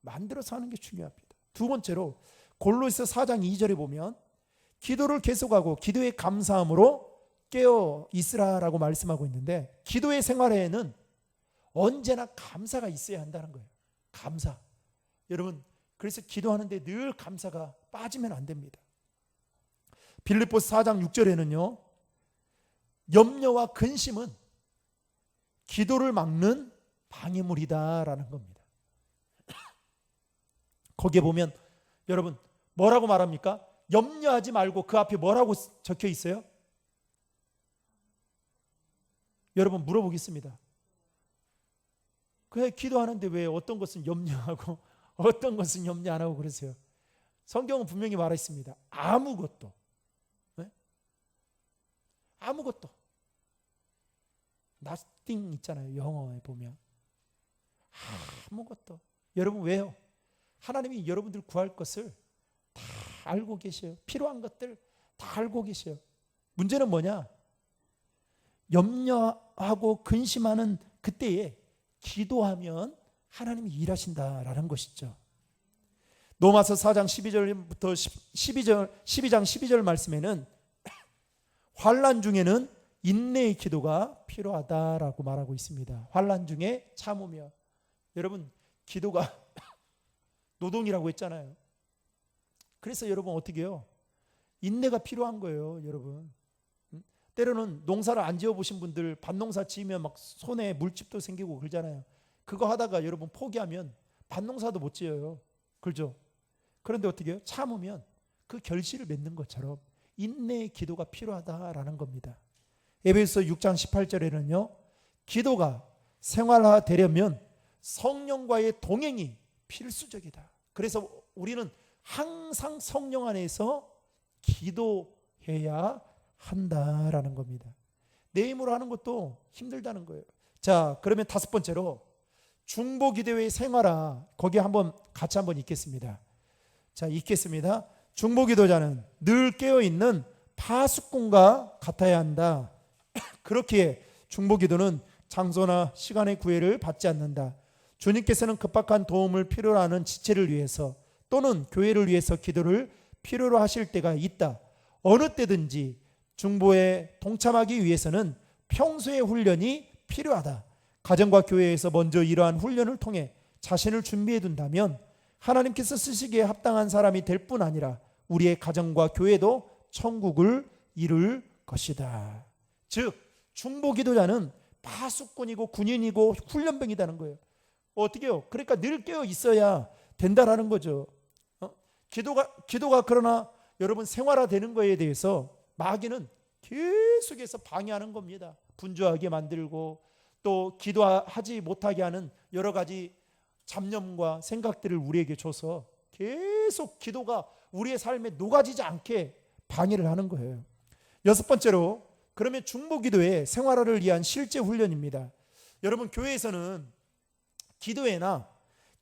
만들어서 하는 게 중요합니다. 두 번째로 골로새 4장 2절에 보면 기도를 계속하고 기도의 감사함으로 깨어 있으라라고 말씀하고 있는데, 기도의 생활에는 언제나 감사가 있어야 한다는 거예요. 감사. 여러분, 그래서 기도하는데 늘 감사가 빠지면 안 됩니다. 빌립보서 4장 6절에는요, 염려와 근심은 기도를 막는 방해물이다라는 겁니다. 거기에 보면 여러분 뭐라고 말합니까? 염려하지 말고 그 앞에 뭐라고 적혀 있어요? 여러분 물어보겠습니다. 그냥 기도하는데 왜 어떤 것은 염려하고 어떤 것은 염려 안 하고 그러세요? 성경은 분명히 말했습니다. 아무것도. 네? 아무것도. nothing 있잖아요. 영어에 보면. 아무것도. 여러분 왜요? 하나님이 여러분들 구할 것을 다 알고 계셔요. 필요한 것들 다 알고 계셔요. 문제는 뭐냐? 염려하고 근심하는 그때에 기도하면 하나님이 일하신다라는 것이죠. 로마서 4장 12절부터 12장 12절 말씀에는 환난 중에는 인내의 기도가 필요하다라고 말하고 있습니다. 환난 중에 참으며. 여러분, 기도가 노동이라고 했잖아요. 그래서 여러분 어떻게 해요? 인내가 필요한 거예요, 여러분. 때로는 농사를 안 지어보신 분들 밭농사 지으면 막 손에 물집도 생기고 그러잖아요. 그거 하다가 여러분 포기하면 밭농사도 못 지어요. 그렇죠? 그런데 어떻게 해요? 참으면 그 결실을 맺는 것처럼 인내의 기도가 필요하다라는 겁니다. 에베소 6장 18절에는요. 기도가 생활화되려면 성령과의 동행이 필수적이다. 그래서 우리는 항상 성령 안에서 기도해야 한다라는 겁니다. 내 힘으로 하는 것도 힘들다는 거예요. 자, 그러면 다섯 번째로 중보기도의 생활화, 거기 같이 한번 읽겠습니다. 자, 읽겠습니다. 중보기도자는 늘 깨어있는 파수꾼과 같아야 한다. 그렇기에 중보기도는 장소나 시간의 구애를 받지 않는다. 주님께서는 급박한 도움을 필요로 하는 지체를 위해서 또는 교회를 위해서 기도를 필요로 하실 때가 있다. 어느 때든지 중보에 동참하기 위해서는 평소의 훈련이 필요하다. 가정과 교회에서 먼저 이러한 훈련을 통해 자신을 준비해 둔다면 하나님께서 쓰시기에 합당한 사람이 될 뿐 아니라 우리의 가정과 교회도 천국을 이룰 것이다. 즉 중보기도자는 파수꾼이고 군인이고 훈련병이라는 거예요. 어떻게 해요? 그러니까 늘 깨어 있어야 된다라는 거죠. 기도가 그러나 여러분 생활화되는 거에 대해서 마귀는 계속해서 방해하는 겁니다. 분주하게 만들고 또 기도하지 못하게 하는 여러 가지 잡념과 생각들을 우리에게 줘서 계속 기도가 우리의 삶에 녹아지지 않게 방해를 하는 거예요. 여섯 번째로, 그러면 중보기도의 생활화를 위한 실제 훈련입니다. 여러분, 교회에서는 기도회나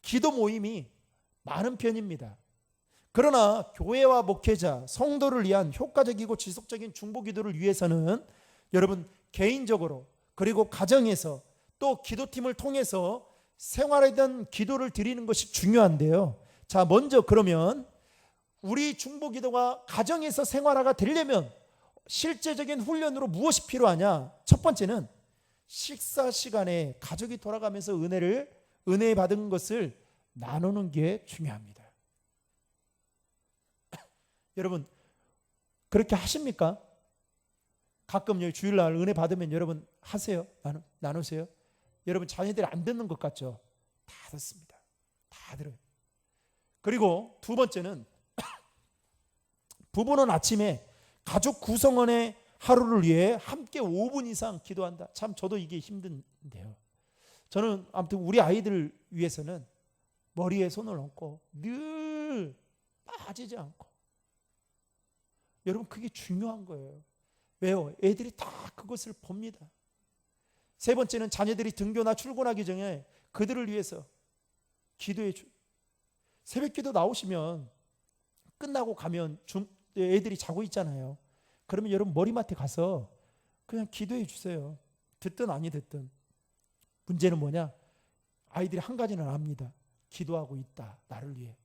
기도 모임이 많은 편입니다. 그러나 교회와 목회자, 성도를 위한 효과적이고 지속적인 중보기도를 위해서는 여러분 개인적으로 그리고 가정에서 또 기도팀을 통해서 생활하던 기도를 드리는 것이 중요한데요. 자, 먼저 그러면 우리 중보기도가 가정에서 생활화가 되려면 실제적인 훈련으로 무엇이 필요하냐? 첫 번째는 식사 시간에 가족이 돌아가면서 은혜 받은 것을 나누는 게 중요합니다. 여러분 그렇게 하십니까? 가끔 주일날 은혜 받으면 여러분 하세요? 나누세요? 여러분 자녀들이 안 듣는 것 같죠? 다 듣습니다. 다 들어요. 그리고 두 번째는 부부는 아침에 가족 구성원의 하루를 위해 함께 5분 이상 기도한다. 참 저도 이게 힘든데요. 저는 아무튼 우리 아이들을 위해서는 머리에 손을 얹고 늘 빠지지 않고, 여러분 그게 중요한 거예요. 왜요? 애들이 다 그것을 봅니다. 세 번째는 자녀들이 등교나 출근하기 전에 그들을 위해서 기도해 줘. 새벽 기도 나오시면 끝나고 가면 애들이 자고 있잖아요. 그러면 여러분 머리맡에 가서 그냥 기도해 주세요. 듣든 아니 듣든. 문제는 뭐냐? 아이들이 한 가지는 압니다. 기도하고 있다. 나를 위해.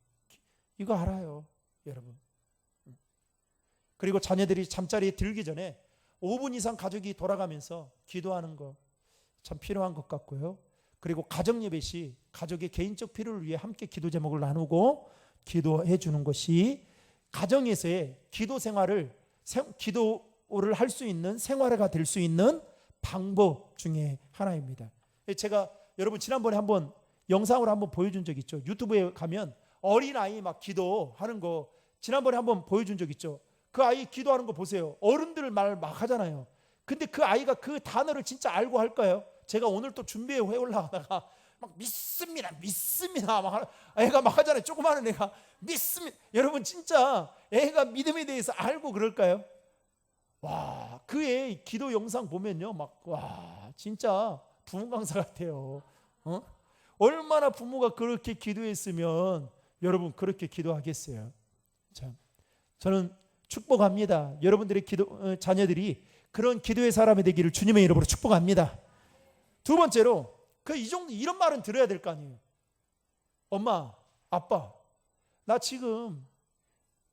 이거 알아요, 여러분. 그리고 자녀들이 잠자리에 들기 전에 5분 이상 가족이 돌아가면서 기도하는 거 참 필요한 것 같고요. 그리고 가정 예배 시 가족의 개인적 필요를 위해 함께 기도 제목을 나누고 기도해 주는 것이 가정에서의 기도 생활을 기도를 할 수 있는 생활화가 될 수 있는 방법 중에 하나입니다. 제가 여러분 지난번에 한번 영상으로 한번 보여준 적 있죠. 유튜브에 가면 어린아이 막 기도하는 거 지난번에 한번 보여준 적 있죠. 그 아이 기도하는 거 보세요. 어른들 말 막 하잖아요. 근데 그 아이가 그 단어를 진짜 알고 할까요? 제가 오늘 또 준비해 올라가다가 막 믿습니다 막 애가 막 하잖아요. 조그마한 애가 믿습니다. 여러분 진짜 애가 믿음에 대해서 알고 그럴까요? 와, 그 애 기도 영상 보면요, 막 와 진짜 부모 강사 같아요. 얼마나 부모가 그렇게 기도했으면 여러분 그렇게 기도하겠어요. 참, 저는 축복합니다. 여러분들의 자녀들이 그런 기도의 사람이 되기를 주님의 이름으로 축복합니다. 두 번째로 이런 말은 들어야 될 거 아니에요. 엄마, 아빠, 나 지금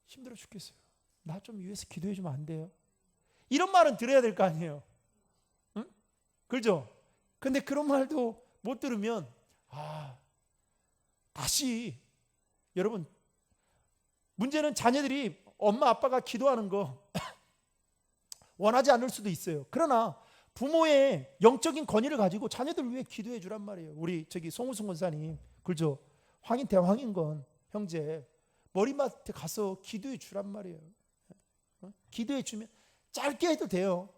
힘들어 죽겠어요. 나 좀 위해서 기도해 주면 안 돼요? 이런 말은 들어야 될 거 아니에요. 응? 그렇죠? 근데 그런 말도 못 들으면 다시 여러분, 문제는 자녀들이 엄마 아빠가 기도하는 거 원하지 않을 수도 있어요. 그러나 부모의 영적인 권위를 가지고 자녀들 위해 기도해 주란 말이에요. 우리 송우승 권사님, 그죠? 황인건 형제 머리맡에 가서 기도해 주란 말이에요. 기도해 주면 짧게 해도 돼요.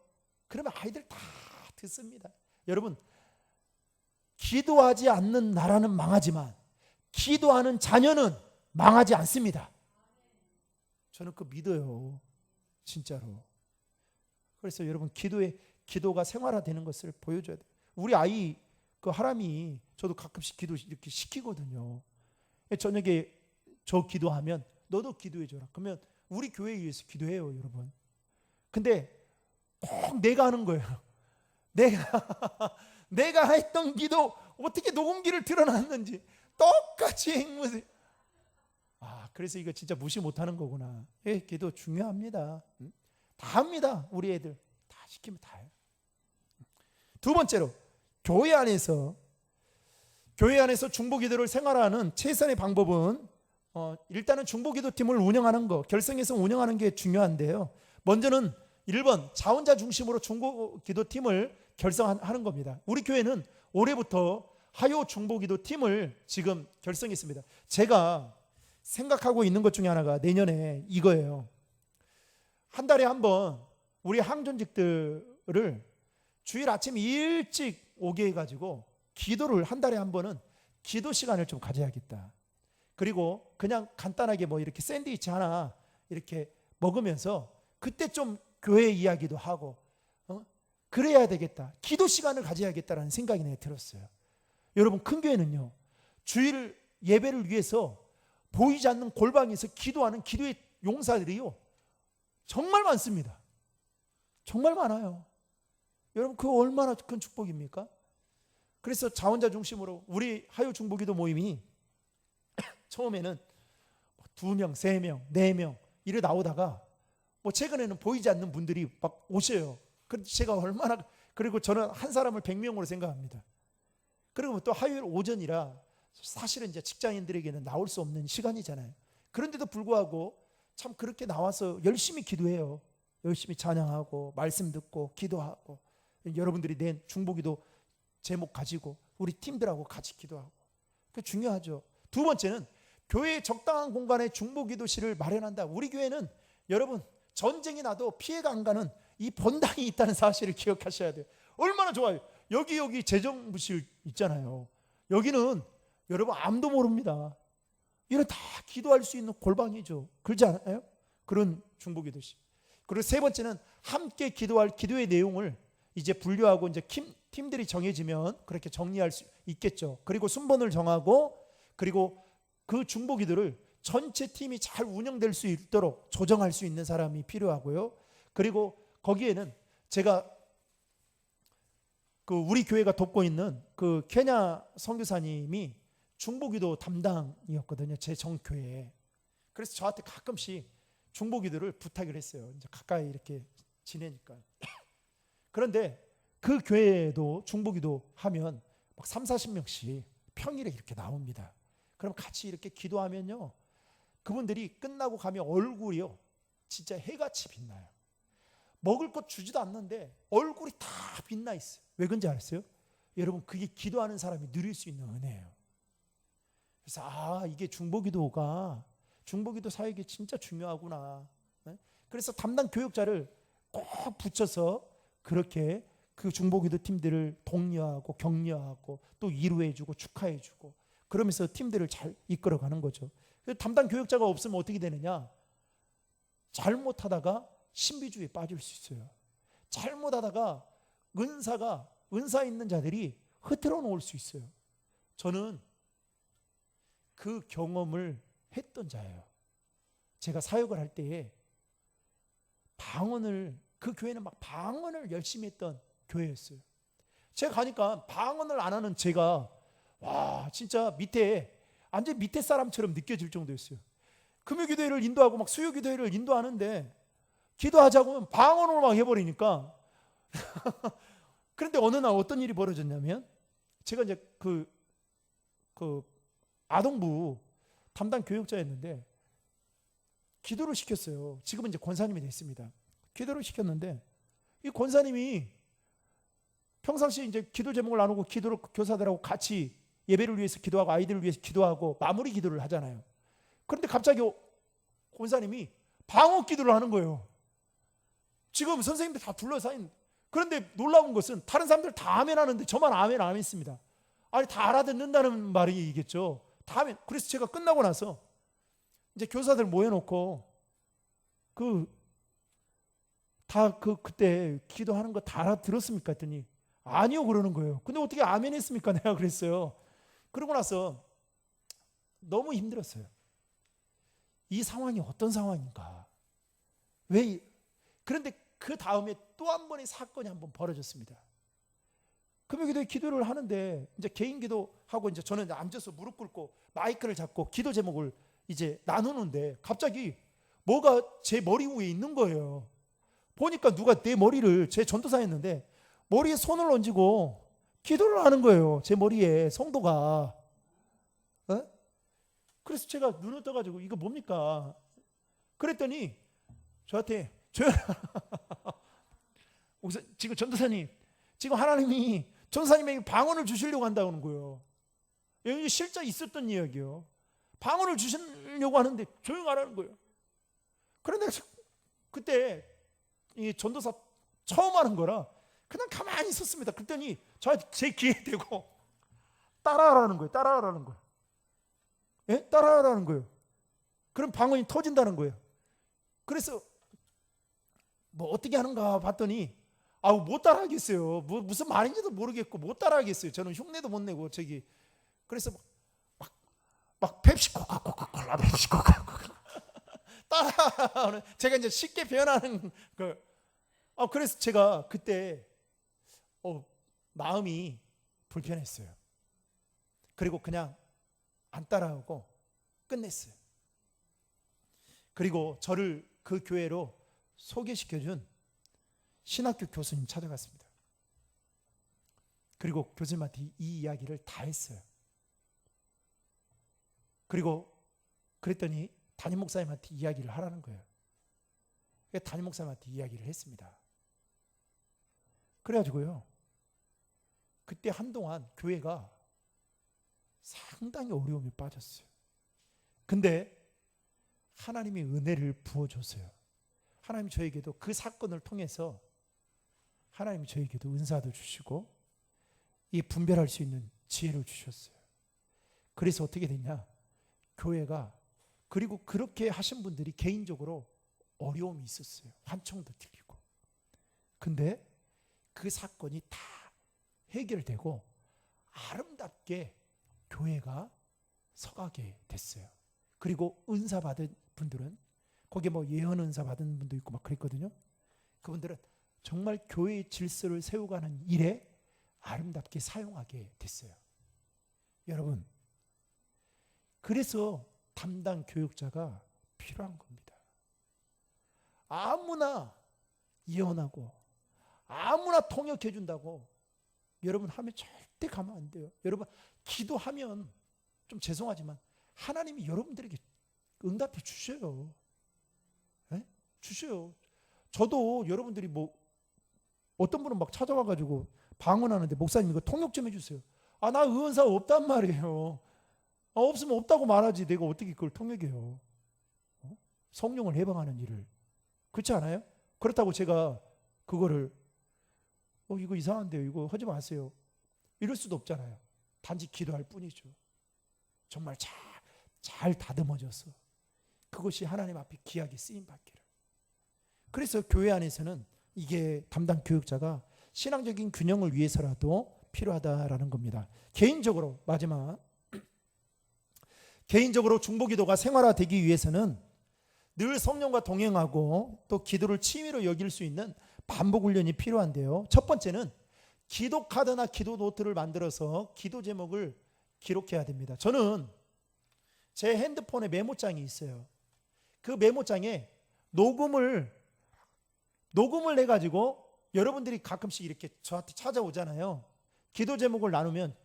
그러면 아이들 다 듣습니다. 여러분, 기도하지 않는 나라는 망하지만 기도하는 자녀는 망하지 않습니다. 저는 그거 믿어요. 진짜로. 그래서 여러분, 기도가 생활화되는 것을 보여줘야 돼요. 우리 아이 하람이 저도 가끔씩 기도 이렇게 시키거든요. 저녁에 저 기도하면 너도 기도해 줘라. 그러면 우리 교회 위해서 기도해요, 여러분. 근데 꼭 내가 하는 거예요. 내가 했던 기도 어떻게 녹음기를 틀어놨는지 똑같이 행무해. 그래서 이거 진짜 무시 못하는 거구나. 기도 중요합니다. 다 합니다. 우리 애들 다 시키면 다 해요. 두 번째로, 교회 안에서 중보기도를 생활하는 최선의 방법은 일단은 중보기도팀을 운영하는 거, 결성해서 운영하는 게 중요한데요. 먼저는 1번 자원자 중심으로 중보기도팀을 결성하는 겁니다. 우리 교회는 올해부터 하요 중보기도팀을 지금 결성했습니다. 제가 생각하고 있는 것 중에 하나가 내년에 이거예요. 한 달에 한 번 우리 항존직들을 주일 아침 일찍 오게 해가지고 기도를 한 달에 한 번은 기도 시간을 좀 가져야겠다. 그리고 그냥 간단하게 이렇게 샌드위치 하나 이렇게 먹으면서 그때 좀 교회 이야기도 하고 그래야 되겠다. 기도 시간을 가져야겠다라는 생각이 내가 들었어요. 여러분, 큰 교회는요, 주일 예배를 위해서 보이지 않는 골방에서 기도하는 기도의 용사들이요 정말 많습니다. 정말 많아요. 여러분, 그거 얼마나 큰 축복입니까? 그래서 자원자 중심으로 우리 하요 중보기도 모임이 처음에는 2명, 3명, 4명 이래 나오다가 최근에는 보이지 않는 분들이 막 오셔요. 그래서 제가 그리고 저는 한 사람을 100명으로 생각합니다. 그리고 또 화요일 오전이라 사실은 이제 직장인들에게는 나올 수 없는 시간이잖아요. 그런데도 불구하고 참 그렇게 나와서 열심히 기도해요. 열심히 찬양하고 말씀 듣고 기도하고, 여러분들이 낸 중보기도 제목 가지고 우리 팀들하고 같이 기도하고, 그게 중요하죠. 두 번째는 교회의 적당한 공간에 중보기도실을 마련한다. 우리 교회는 여러분, 전쟁이 나도 피해가 안 가는 이 본당이 있다는 사실을 기억하셔야 돼요. 얼마나 좋아요. 여기 재정부실 있잖아요. 여기는 여러분 아무도 모릅니다. 이런 다 기도할 수 있는 골방이죠. 그렇지 않아요? 그런 중보기도실. 그리고 세 번째는 함께 기도할 기도의 내용을 이제 분류하고 이제 팀들이 정해지면 그렇게 정리할 수 있겠죠. 그리고 순번을 정하고, 그리고 그 중보기도를 전체 팀이 잘 운영될 수 있도록 조정할 수 있는 사람이 필요하고요. 그리고 거기에는 제가 우리 교회가 돕고 있는 케냐 선교사님이 중보기도 담당이었거든요. 제 정교회에. 그래서 저한테 가끔씩 중보기도를 부탁을 했어요. 이제 가까이 이렇게 지내니까. 그런데 그 교회도 중보기도 하면 막 30-40명씩 평일에 이렇게 나옵니다. 그럼 같이 이렇게 기도하면요, 그분들이 끝나고 가면 얼굴이요 진짜 해같이 빛나요. 먹을 것 주지도 않는데 얼굴이 다 빛나 있어요. 왜 그런지 알았어요? 여러분, 그게 기도하는 사람이 누릴 수 있는 은혜예요. 그래서 이게 중보기도 사역이 진짜 중요하구나. 그래서 담당 교육자를 꼭 붙여서 그렇게 그 중보기도 팀들을 독려하고 격려하고 또 위로해주고 축하해주고, 그러면서 팀들을 잘 이끌어가는 거죠. 담당 교육자가 없으면 어떻게 되느냐? 잘못하다가 신비주의에 빠질 수 있어요. 잘못하다가 은사 있는 자들이 흐트러 놓을 수 있어요. 저는 그 경험을 했던 자예요. 제가 사역을 할 때에 방언을 그 교회는 막 방언을 열심히 했던 교회였어요. 제가 가니까 방언을 안 하는 제가 와 진짜 완전 밑에 사람처럼 느껴질 정도였어요. 금요기도회를 인도하고 막 수요기도회를 인도하는데 기도하자고 하면 방언으로 막 해버리니까 그런데 어느 날 어떤 일이 벌어졌냐면 제가 이제 그 아동부 담당 교육자였는데 기도를 시켰어요. 지금은 이제 권사님이 됐습니다. 기도를 시켰는데 이 권사님이 평상시에 이제 기도 제목을 나누고 기도를 교사들하고 같이 예배를 위해서 기도하고 아이들을 위해서 기도하고 마무리 기도를 하잖아요. 그런데 갑자기 권사님이 방언 기도를 하는 거예요. 지금 선생님들 다 둘러싸인. 그런데 놀라운 것은 다른 사람들 다 아멘 하는데 저만 아멘 안 했습니다. 아니 다 알아듣는다는 말이겠죠. 다 아멘. 그래서 제가 끝나고 나서 이제 교사들 모여놓고 그때 기도하는 거 다 알아들었습니까? 했더니 아니요 그러는 거예요. 근데 어떻게 아멘 했습니까? 내가 그랬어요. 그러고 나서 너무 힘들었어요. 이 상황이 어떤 상황인가? 그런데 그 다음에 또 한 번의 사건이 한 번 벌어졌습니다. 금요기도에 기도를 하는데 이제 개인 기도하고 이제 저는 앉아서 무릎 꿇고 마이크를 잡고 기도 제목을 이제 나누는데 갑자기 뭐가 제 머리 위에 있는 거예요. 보니까 누가 내 머리를 제 전도사였는데 머리에 손을 얹고 기도를 하는 거예요. 제 머리에 성도가. 그래서 제가 눈을 떠가지고 이거 뭡니까? 그랬더니 저한테 지금 전도사님 지금 하나님이 전도사님에게 방언을 주시려고 한다는 거예요. 여기 실제 있었던 이야기요. 방언을 주시려고 하는데 조용하라는 거예요. 그런데 그때 이 전도사 처음 하는 거라 그냥 가만히 있었습니다. 그랬더니 제 귀에 대고 따라하라는 거예요. 따라하라는 거예요. 예? 따라하라는 거예요. 그럼 방언이 터진다는 거예요. 그래서 뭐 어떻게 하는가 봤더니 못 따라하겠어요. 무슨 말인지도 모르겠고 못 따라하겠어요. 저는 흉내도 못 내고 그래서 막 펩시 코카콜라 펩시 코카콜라 따라하는 제가 이제 쉽게 표현하는 그래서 제가 그때 마음이 불편했어요. 그리고 그냥 안 따라하고 끝냈어요. 그리고 저를 그 교회로 소개시켜준 신학교 교수님 찾아갔습니다. 그리고 교수님한테 이 이야기를 다 했어요. 그리고 그랬더니 담임 목사님한테 이야기를 하라는 거예요. 담임 목사님한테 이야기를 했습니다. 그래가지고요. 그때 한동안 교회가 상당히 어려움에 빠졌어요. 근데 하나님이 은혜를 부어줬어요. 하나님 저에게도 그 사건을 통해서 하나님 저에게도 은사도 주시고 이 분별할 수 있는 지혜를 주셨어요. 그래서 어떻게 됐냐? 교회가 그리고 그렇게 하신 분들이 개인적으로 어려움이 있었어요. 환청도 들리고. 근데 그 사건이 다 해결되고 아름답게 교회가 서가게 됐어요. 그리고 은사 받은 분들은 거기에 뭐 예언 은사 받은 분도 있고 막 그랬거든요. 그분들은 정말 교회의 질서를 세워가는 일에 아름답게 사용하게 됐어요. 여러분, 그래서 담당 교육자가 필요한 겁니다. 아무나 예언하고 아무나 통역해 준다고 여러분 하면 절대 가면 안 돼요. 여러분 기도하면 좀 죄송하지만 하나님이 여러분들에게 응답해 주셔요. 네? 주셔요. 저도 여러분들이 뭐 어떤 분은 막 찾아와가지고 방언하는데 목사님 이거 통역 좀 해주세요. 나 의원사 없단 말이에요. 없으면 없다고 말하지 내가 어떻게 그걸 통역해요. 성령을 해방하는 일을. 그렇지 않아요? 그렇다고 제가 그거를 이거 이상한데요. 이거 하지 마세요. 이럴 수도 없잖아요. 단지 기도할 뿐이죠. 정말 잘 다듬어져서 그것이 하나님 앞에 귀하게 쓰임받기를. 그래서 교회 안에서는 이게 담당 교육자가 신앙적인 균형을 위해서라도 필요하다라는 겁니다. 개인적으로 마지막 개인적으로 중보기도가 생활화되기 위해서는 늘 성령과 동행하고 또 기도를 취미로 여길 수 있는 반복 훈련이 필요한데요. 첫 번째는 기도 카드나 기도 노트를 만들어서 기도 제목을 기록해야 됩니다. 저는 제 핸드폰에 메모장이 있어요. 그 메모장에 녹음을 해가지고 여러분들이 가끔씩 이렇게 저한테 찾아오잖아요. 기도 제목을 나누면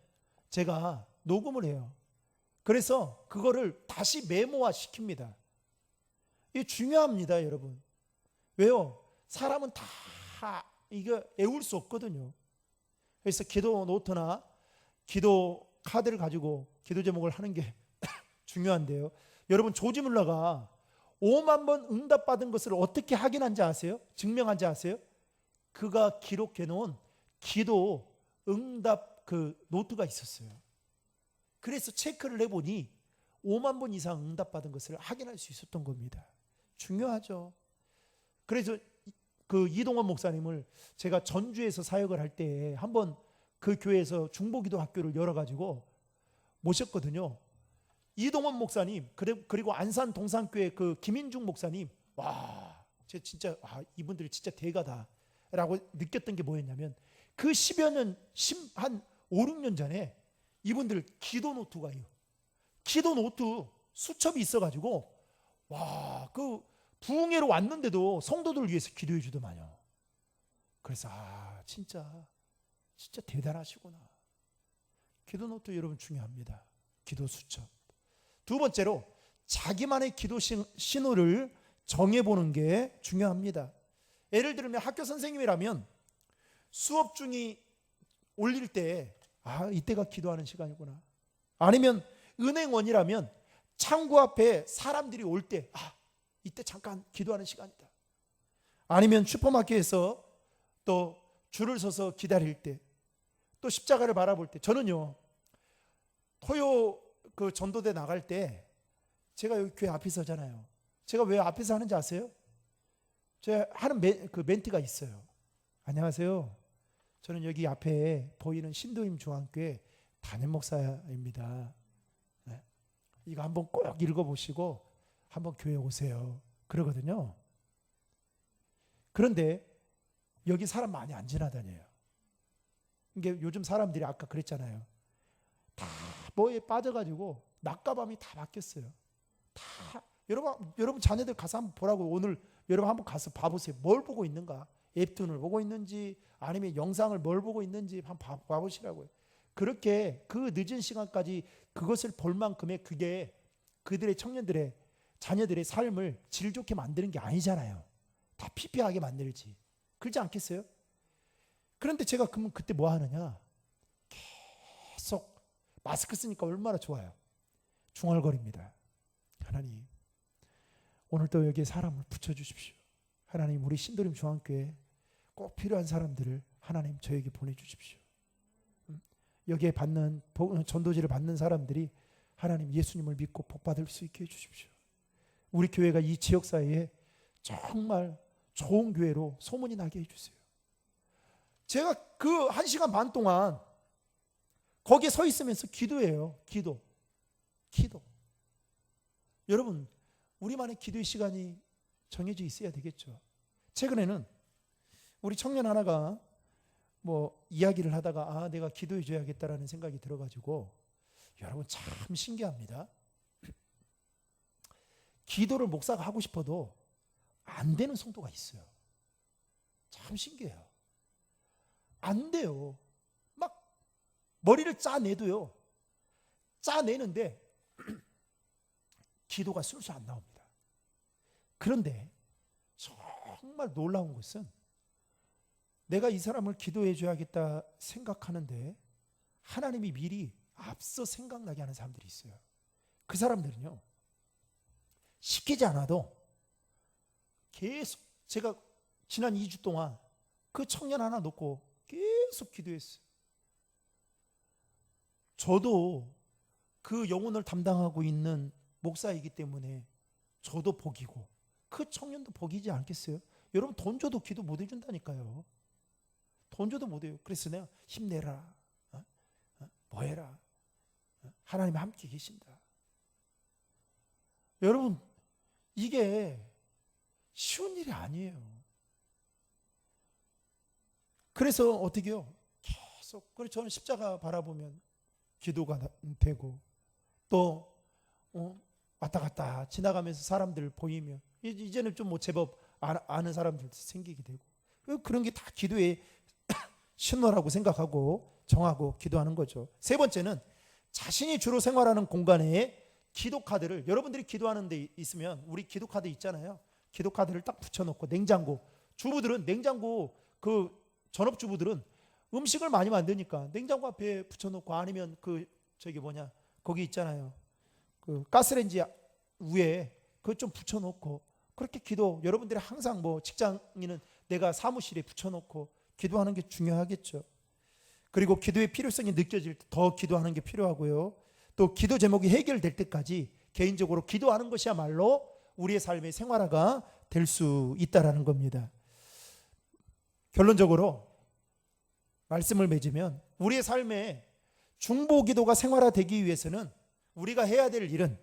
제가 녹음을 해요. 그래서 그거를 다시 메모화 시킵니다. 이게 중요합니다, 여러분. 왜요? 사람은 다 이거 외울 수 없거든요. 그래서 기도 노트나 기도 카드를 가지고 기도 제목을 하는 게 중요한데요. 여러분, 조지 뮬러가 5만 번 응답받은 것을 어떻게 확인한지 아세요? 증명한지 아세요? 그가 기록해 놓은 기도 응답 그 노트가 있었어요. 그래서 체크를 해보니 5만 번 이상 응답받은 것을 확인할 수 있었던 겁니다. 중요하죠. 그래서 그 이동원 목사님을 제가 전주에서 사역을 할 때 한번 그 교회에서 중보기도 학교를 열어가지고 모셨거든요. 이동원 목사님 그리고 안산 동산교회 그 김인중 목사님, 와, 제가 진짜 이분들이 진짜 대가다라고 느꼈던 게 뭐였냐면 그 10여 년, 한 5, 6년 전에 이분들 기도 노트가 기도 노트 수첩이 있어가지고 와, 그 부흥회로 왔는데도 성도들을 위해서 기도해 주더만요. 그래서 진짜 대단하시구나. 기도 노트 여러분 중요합니다. 기도 수첩. 두 번째로 자기만의 기도 신호를 정해보는 게 중요합니다. 예를 들면 학교 선생님이라면 수업 중이 올릴 때 이때가 기도하는 시간이구나. 아니면 은행원이라면 창구 앞에 사람들이 올 때 이때 잠깐 기도하는 시간이다. 아니면 슈퍼마켓에서 또 줄을 서서 기다릴 때, 또 십자가를 바라볼 때. 저는요, 토요 그 전도대 나갈 때 제가 여기 교회 앞에 서잖아요. 제가 왜 앞에서 하는지 아세요? 제가 하는 그 멘트가 있어요. 안녕하세요. 저는 여기 앞에 보이는 신도림 중앙교회 담임 목사입니다. 네. 이거 한번 꼭 읽어보시고 한번 교회 오세요. 그러거든요. 그런데 여기 사람 많이 안 지나다녀요. 이게 요즘 사람들이 아까 그랬잖아요. 다 뭐에 빠져가지고 낮과 밤이 다 바뀌었어요. 다 여러분 자녀들 가서 한번 보라고. 오늘 여러분 한번 가서 봐보세요. 뭘 보고 있는가? 웹툰을 보고 있는지 아니면 영상을 뭘 보고 있는지 한번 봐보시라고요. 그렇게 그 늦은 시간까지 그것을 볼 만큼의 그게 그들의 청년들의 자녀들의 삶을 질 좋게 만드는 게 아니잖아요. 다 피폐하게 만들지. 그렇지 않겠어요? 그런데 제가 그러면 그때 뭐 하느냐? 계속 마스크 쓰니까 얼마나 좋아요. 중얼거립니다. 하나님, 오늘도 여기에 사람을 붙여주십시오. 하나님, 우리 신도림 중앙교회 꼭 필요한 사람들을 하나님 저에게 보내주십시오. 여기에 받는 전도지를 받는 사람들이 하나님 예수님을 믿고 복받을 수 있게 해주십시오. 우리 교회가 이 지역사회에 정말 좋은 교회로 소문이 나게 해주세요. 제가 그 1시간 반 동안 거기에 서 있으면서 기도해요. 기도. 여러분, 우리만의 기도의 시간이 정해져 있어야 되겠죠. 최근에는 우리 청년 하나가 뭐 이야기를 하다가 내가 기도해 줘야겠다라는 생각이 들어가지고, 여러분 참 신기합니다. 기도를 목사가 하고 싶어도 안 되는 성도가 있어요. 참 신기해요. 안 돼요. 막 머리를 짜내도요. 짜내는데 기도가 술술 안 나옵니다. 그런데 정말 놀라운 것은 내가 이 사람을 기도해 줘야겠다 생각하는데 하나님이 미리 앞서 생각나게 하는 사람들이 있어요. 그 사람들은요, 시키지 않아도 계속, 제가 지난 2주 동안 그 청년 하나 놓고 계속 기도했어요. 저도 그 영혼을 담당하고 있는 목사이기 때문에 저도 복이고 그 청년도 복이지 않겠어요? 여러분, 돈 줘도 기도 못 해준다니까요. 돈 줘도 못 해요. 그래서 내가 힘내라, 뭐 해라, 하나님 함께 계신다. 여러분, 이게 쉬운 일이 아니에요. 그래서 어떻게 해요? 계속. 그래서 저는 십자가 바라보면 기도가 되고, 또 왔다 갔다 지나가면서 사람들 보이면 이제는 좀 뭐 제법 아는 사람들도 생기게 되고, 그런 게 다 기도의 신호라고 생각하고 정하고 기도하는 거죠. 세 번째는 자신이 주로 생활하는 공간에 기도 카드를, 여러분들이 기도하는 데 있으면 우리 기도 카드 있잖아요. 기도 카드를 딱 붙여놓고, 냉장고, 주부들은 냉장고, 그 전업주부들은 음식을 많이 만드니까 냉장고 앞에 붙여놓고, 아니면 거기 있잖아요, 그 가스레인지 위에 그거 좀 붙여놓고, 그렇게 기도, 여러분들이 항상 뭐 직장인은 내가 사무실에 붙여놓고 기도하는 게 중요하겠죠. 그리고 기도의 필요성이 느껴질 때 더 기도하는 게 필요하고요. 또 기도 제목이 해결될 때까지 개인적으로 기도하는 것이야말로 우리의 삶의 생활화가 될 수 있다라는 겁니다. 결론적으로 말씀을 맺으면, 우리의 삶에 중보기도가 생활화되기 위해서는 우리가 해야 될 일은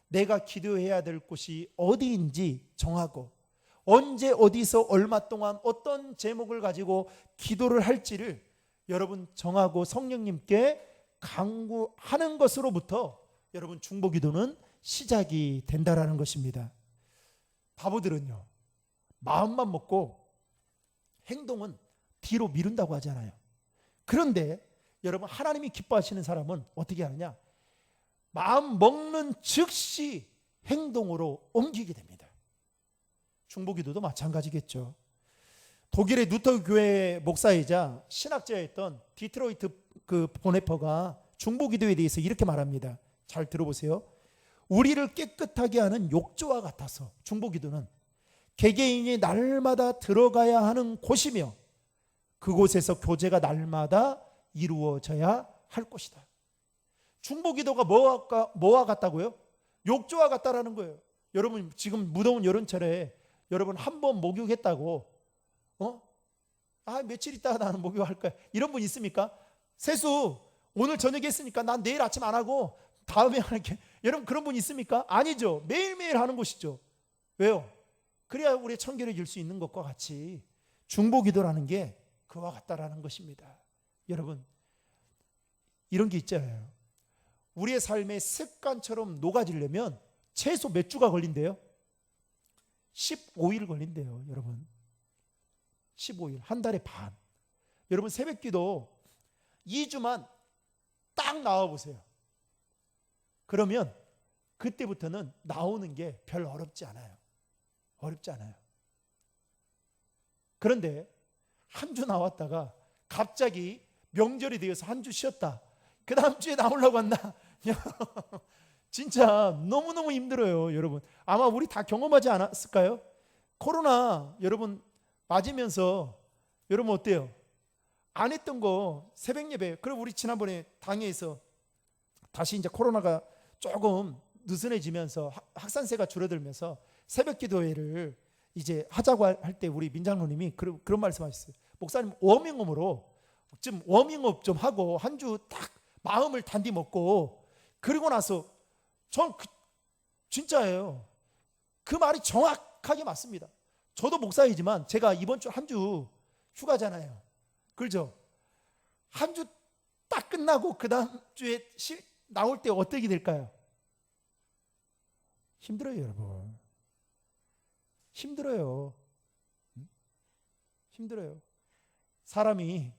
내가 기도해야 될 곳이 어디인지 정하고, 언제 어디서 얼마 동안 어떤 제목을 가지고 기도를 할지를 여러분 정하고 성령님께 간구하는 것으로부터 여러분 중보기도는 시작이 된다라는 것입니다. 바보들은요, 마음만 먹고 행동은 뒤로 미룬다고 하잖아요. 그런데 여러분, 하나님이 기뻐하시는 사람은 어떻게 하느냐? 마음 먹는 즉시 행동으로 옮기게 됩니다. 중보기도도 마찬가지겠죠. 독일의 루터 교회 목사이자 신학자였던 디트로이트 그 보네퍼가 중보기도에 대해서 이렇게 말합니다. 잘 들어보세요. 우리를 깨끗하게 하는 욕조와 같아서 중보기도는 개개인이 날마다 들어가야 하는 곳이며, 그곳에서 교제가 날마다 이루어져야 할 곳이다. 중보기도가 뭐와 같다고요? 욕조와 같다라는 거예요. 여러분, 지금 무더운 여름철에 여러분 한 번 목욕했다고 며칠 있다가 나는 목욕할 거야, 이런 분 있습니까? 세수 오늘 저녁에 했으니까 난 내일 아침 안 하고 다음에 할게, 여러분 그런 분 있습니까? 아니죠. 매일매일 하는 것이죠. 왜요? 그래야 우리의 청결을 줄 수 있는 것과 같이 중보기도라는 게 그와 같다라는 것입니다. 여러분, 이런 게 있잖아요. 우리의 삶의 습관처럼 녹아지려면 최소 몇 주가 걸린대요? 15일 걸린대요, 여러분. 15일, 한 달에 반. 여러분, 새벽기도 2주만 딱 나와보세요. 그러면 그때부터는 나오는 게 별 어렵지 않아요. 어렵지 않아요. 그런데 한 주 나왔다가 갑자기 명절이 되어서 한 주 쉬었다, 그 다음 주에 나오려고 한다. 진짜 너무너무 힘들어요, 여러분. 아마 우리 다 경험하지 않았을까요? 코로나 여러분 맞으면서 여러분 어때요? 안 했던 거 새벽 예배, 그리고 우리 지난번에 당회에서 다시 이제 코로나가 조금 느슨해지면서 확산세가 줄어들면서 새벽 기도회를 이제 하자고 할 때 우리 민장로님이 그런 말씀하셨어요. 목사님, 워밍업으로 좀 워밍업 좀 하고 한 주 딱 마음을 단디 먹고, 그리고 나서 전 진짜예요. 그 말이 정확하게 맞습니다. 저도 목사이지만 제가 이번 주 한 주 휴가잖아요. 그렇죠? 한 주 딱 끝나고 그 다음 주에 나올 때 어떻게 될까요? 힘들어요, 여러분. 힘들어요. 힘들어요. 사람이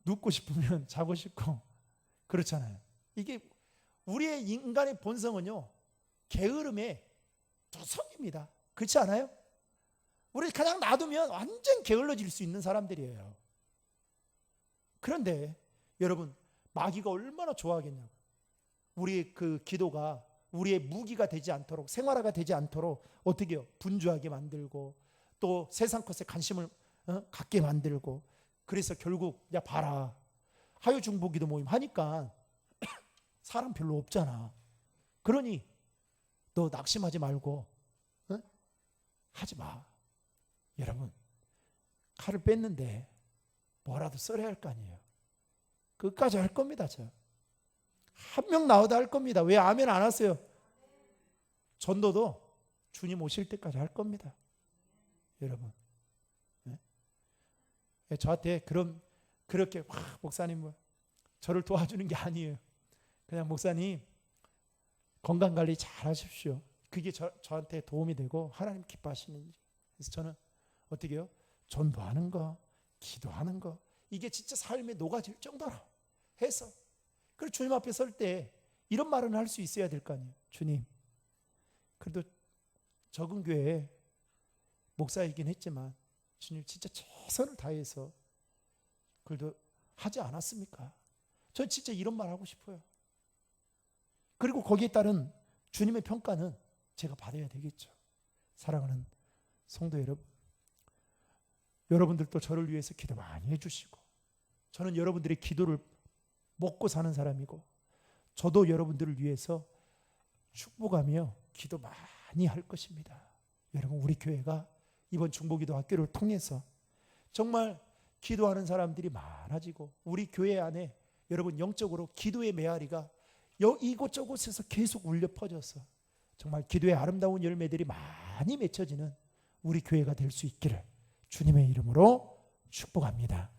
눕고 싶으면 자고 싶고 그렇잖아요. 이게 우리의 인간의 본성은요, 게으름의 조성입니다. 그렇지 않아요? 우리 그냥 놔두면 완전 게을러질 수 있는 사람들이에요. 그런데 여러분, 마귀가 얼마나 좋아하겠냐고. 우리의 그 기도가 우리의 무기가 되지 않도록, 생활화가 되지 않도록 어떻게 해요? 분주하게 만들고, 또 세상 것에 관심을 갖게 만들고. 그래서 결국 야 봐라, 하유중보기도 모임 하니까 사람 별로 없잖아. 그러니 너 낙심하지 말고 하지 마. 여러분, 칼을 뺐는데 뭐라도 써야 할 거 아니에요. 끝까지 할 겁니다. 저 한 명 나오다 할 겁니다. 왜 아멘 안 하세요? 전도도 주님 오실 때까지 할 겁니다. 여러분. 네? 저한테 그렇게 목사님 뭐 저를 도와주는 게 아니에요. 그냥 목사님 건강관리 잘 하십시오. 그게 저한테 도움이 되고 하나님 기뻐하시는 일이에요. 그래서 저는 어떻게 해요? 전도하는 거, 기도하는 거, 이게 진짜 삶에 녹아질 정도로 해서, 그리고 주님 앞에 설 때 이런 말은 할 수 있어야 될 거 아니에요. 주님, 그래도 적은 교회에 목사이긴 했지만 주님 진짜 최선을 다해서 그래도 하지 않았습니까? 저 진짜 이런 말 하고 싶어요. 그리고 거기에 따른 주님의 평가는 제가 받아야 되겠죠. 사랑하는 성도 여러분, 여러분들도 저를 위해서 기도 많이 해주시고, 저는 여러분들의 기도를 먹고 사는 사람이고, 저도 여러분들을 위해서 축복하며 기도 많이 할 것입니다. 여러분, 우리 교회가 이번 중보기도 학교를 통해서 정말 기도하는 사람들이 많아지고, 우리 교회 안에 여러분 영적으로 기도의 메아리가 이곳저곳에서 계속 울려 퍼져서 정말 기도의 아름다운 열매들이 많이 맺혀지는 우리 교회가 될 수 있기를 주님의 이름으로 축복합니다.